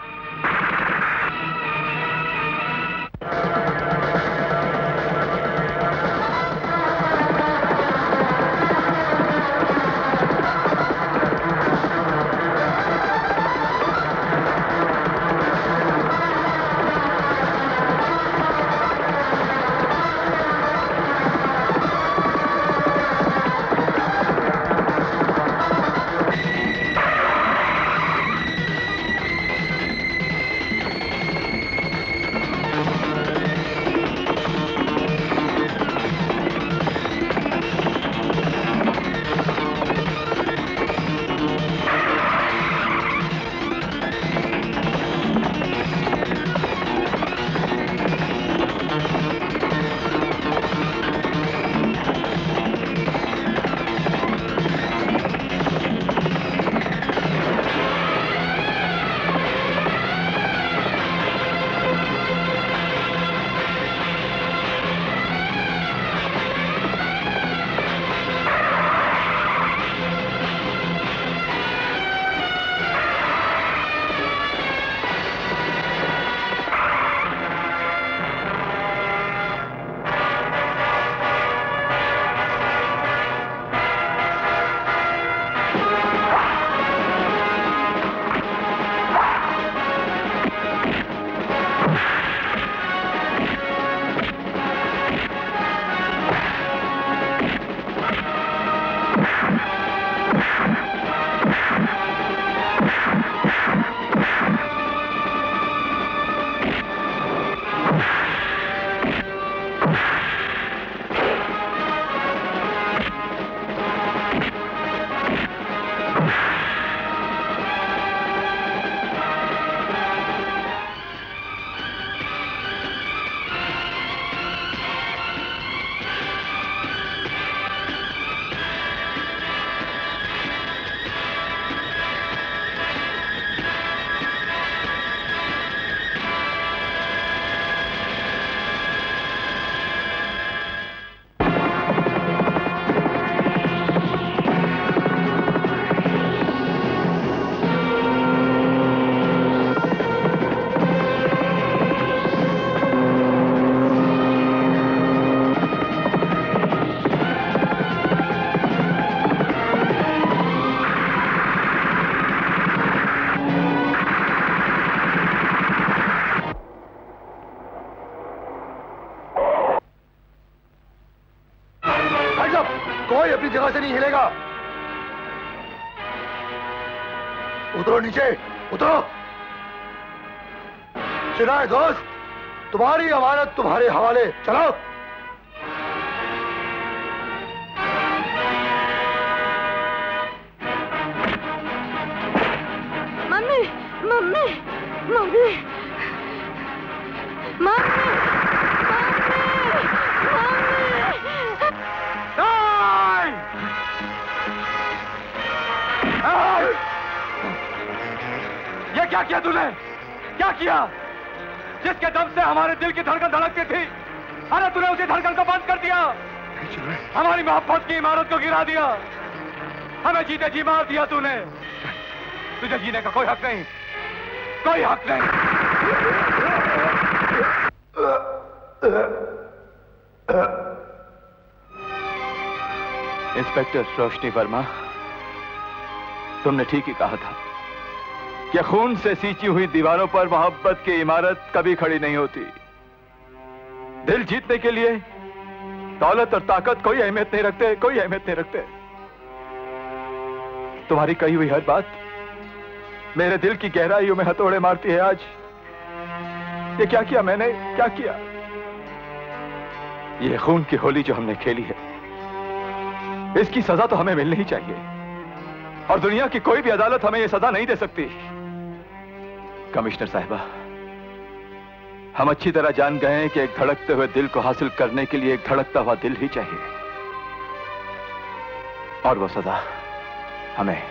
उतरो नीचे, उतरो। चिनाए दोस्त, तुम्हारी अमानत तुम्हारे हवाले, चलो। मम्मी मम्मी मम्मी मम्मी ये क्या किया तूने? क्या किया? जिसके दम से हमारे दिल की धड़कन धड़कती थी, अरे तूने उसी धड़कन को बंद कर दिया। हमारी मोहब्बत की इमारत को गिरा दिया। हमें जीते जी मार दिया तूने। तुझे जीने का कोई हक नहीं, कोई हक नहीं। इंस्पेक्टर रोशनी वर्मा, तुमने ठीक ही कहा था कि खून से सींची हुई दीवारों पर मोहब्बत की इमारत कभी खड़ी नहीं होती। दिल जीतने के लिए दौलत और ताकत कोई अहमियत नहीं रखते, कोई अहमियत नहीं रखते। तुम्हारी कही हुई हर बात मेरे दिल की गहराइयों में हथौड़े मारती है। आज ये क्या किया मैंने, क्या किया? ये खून की होली जो हमने खेली है, इसकी सजा तो हमें मिलनी ही चाहिए, और दुनिया की कोई भी अदालत हमें यह सजा नहीं दे सकती। कमिश्नर साहिबा, हम अच्छी तरह जान गए हैं कि एक धड़कते हुए दिल को हासिल करने के लिए एक धड़कता हुआ दिल ही चाहिए, और वो सजा हमें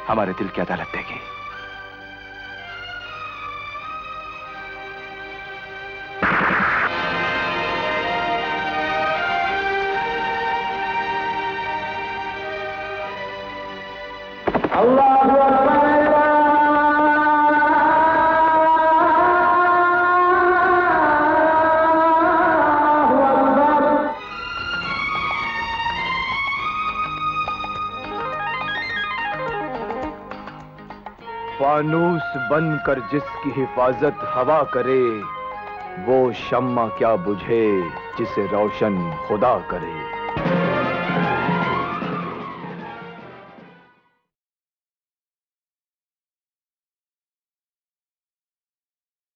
हमारे दिल की अदालत देगी। फानूस बनकर जिसकी हिफाजत हवा करे, वो शम्मा क्या बुझे जिसे रोशन खुदा करे।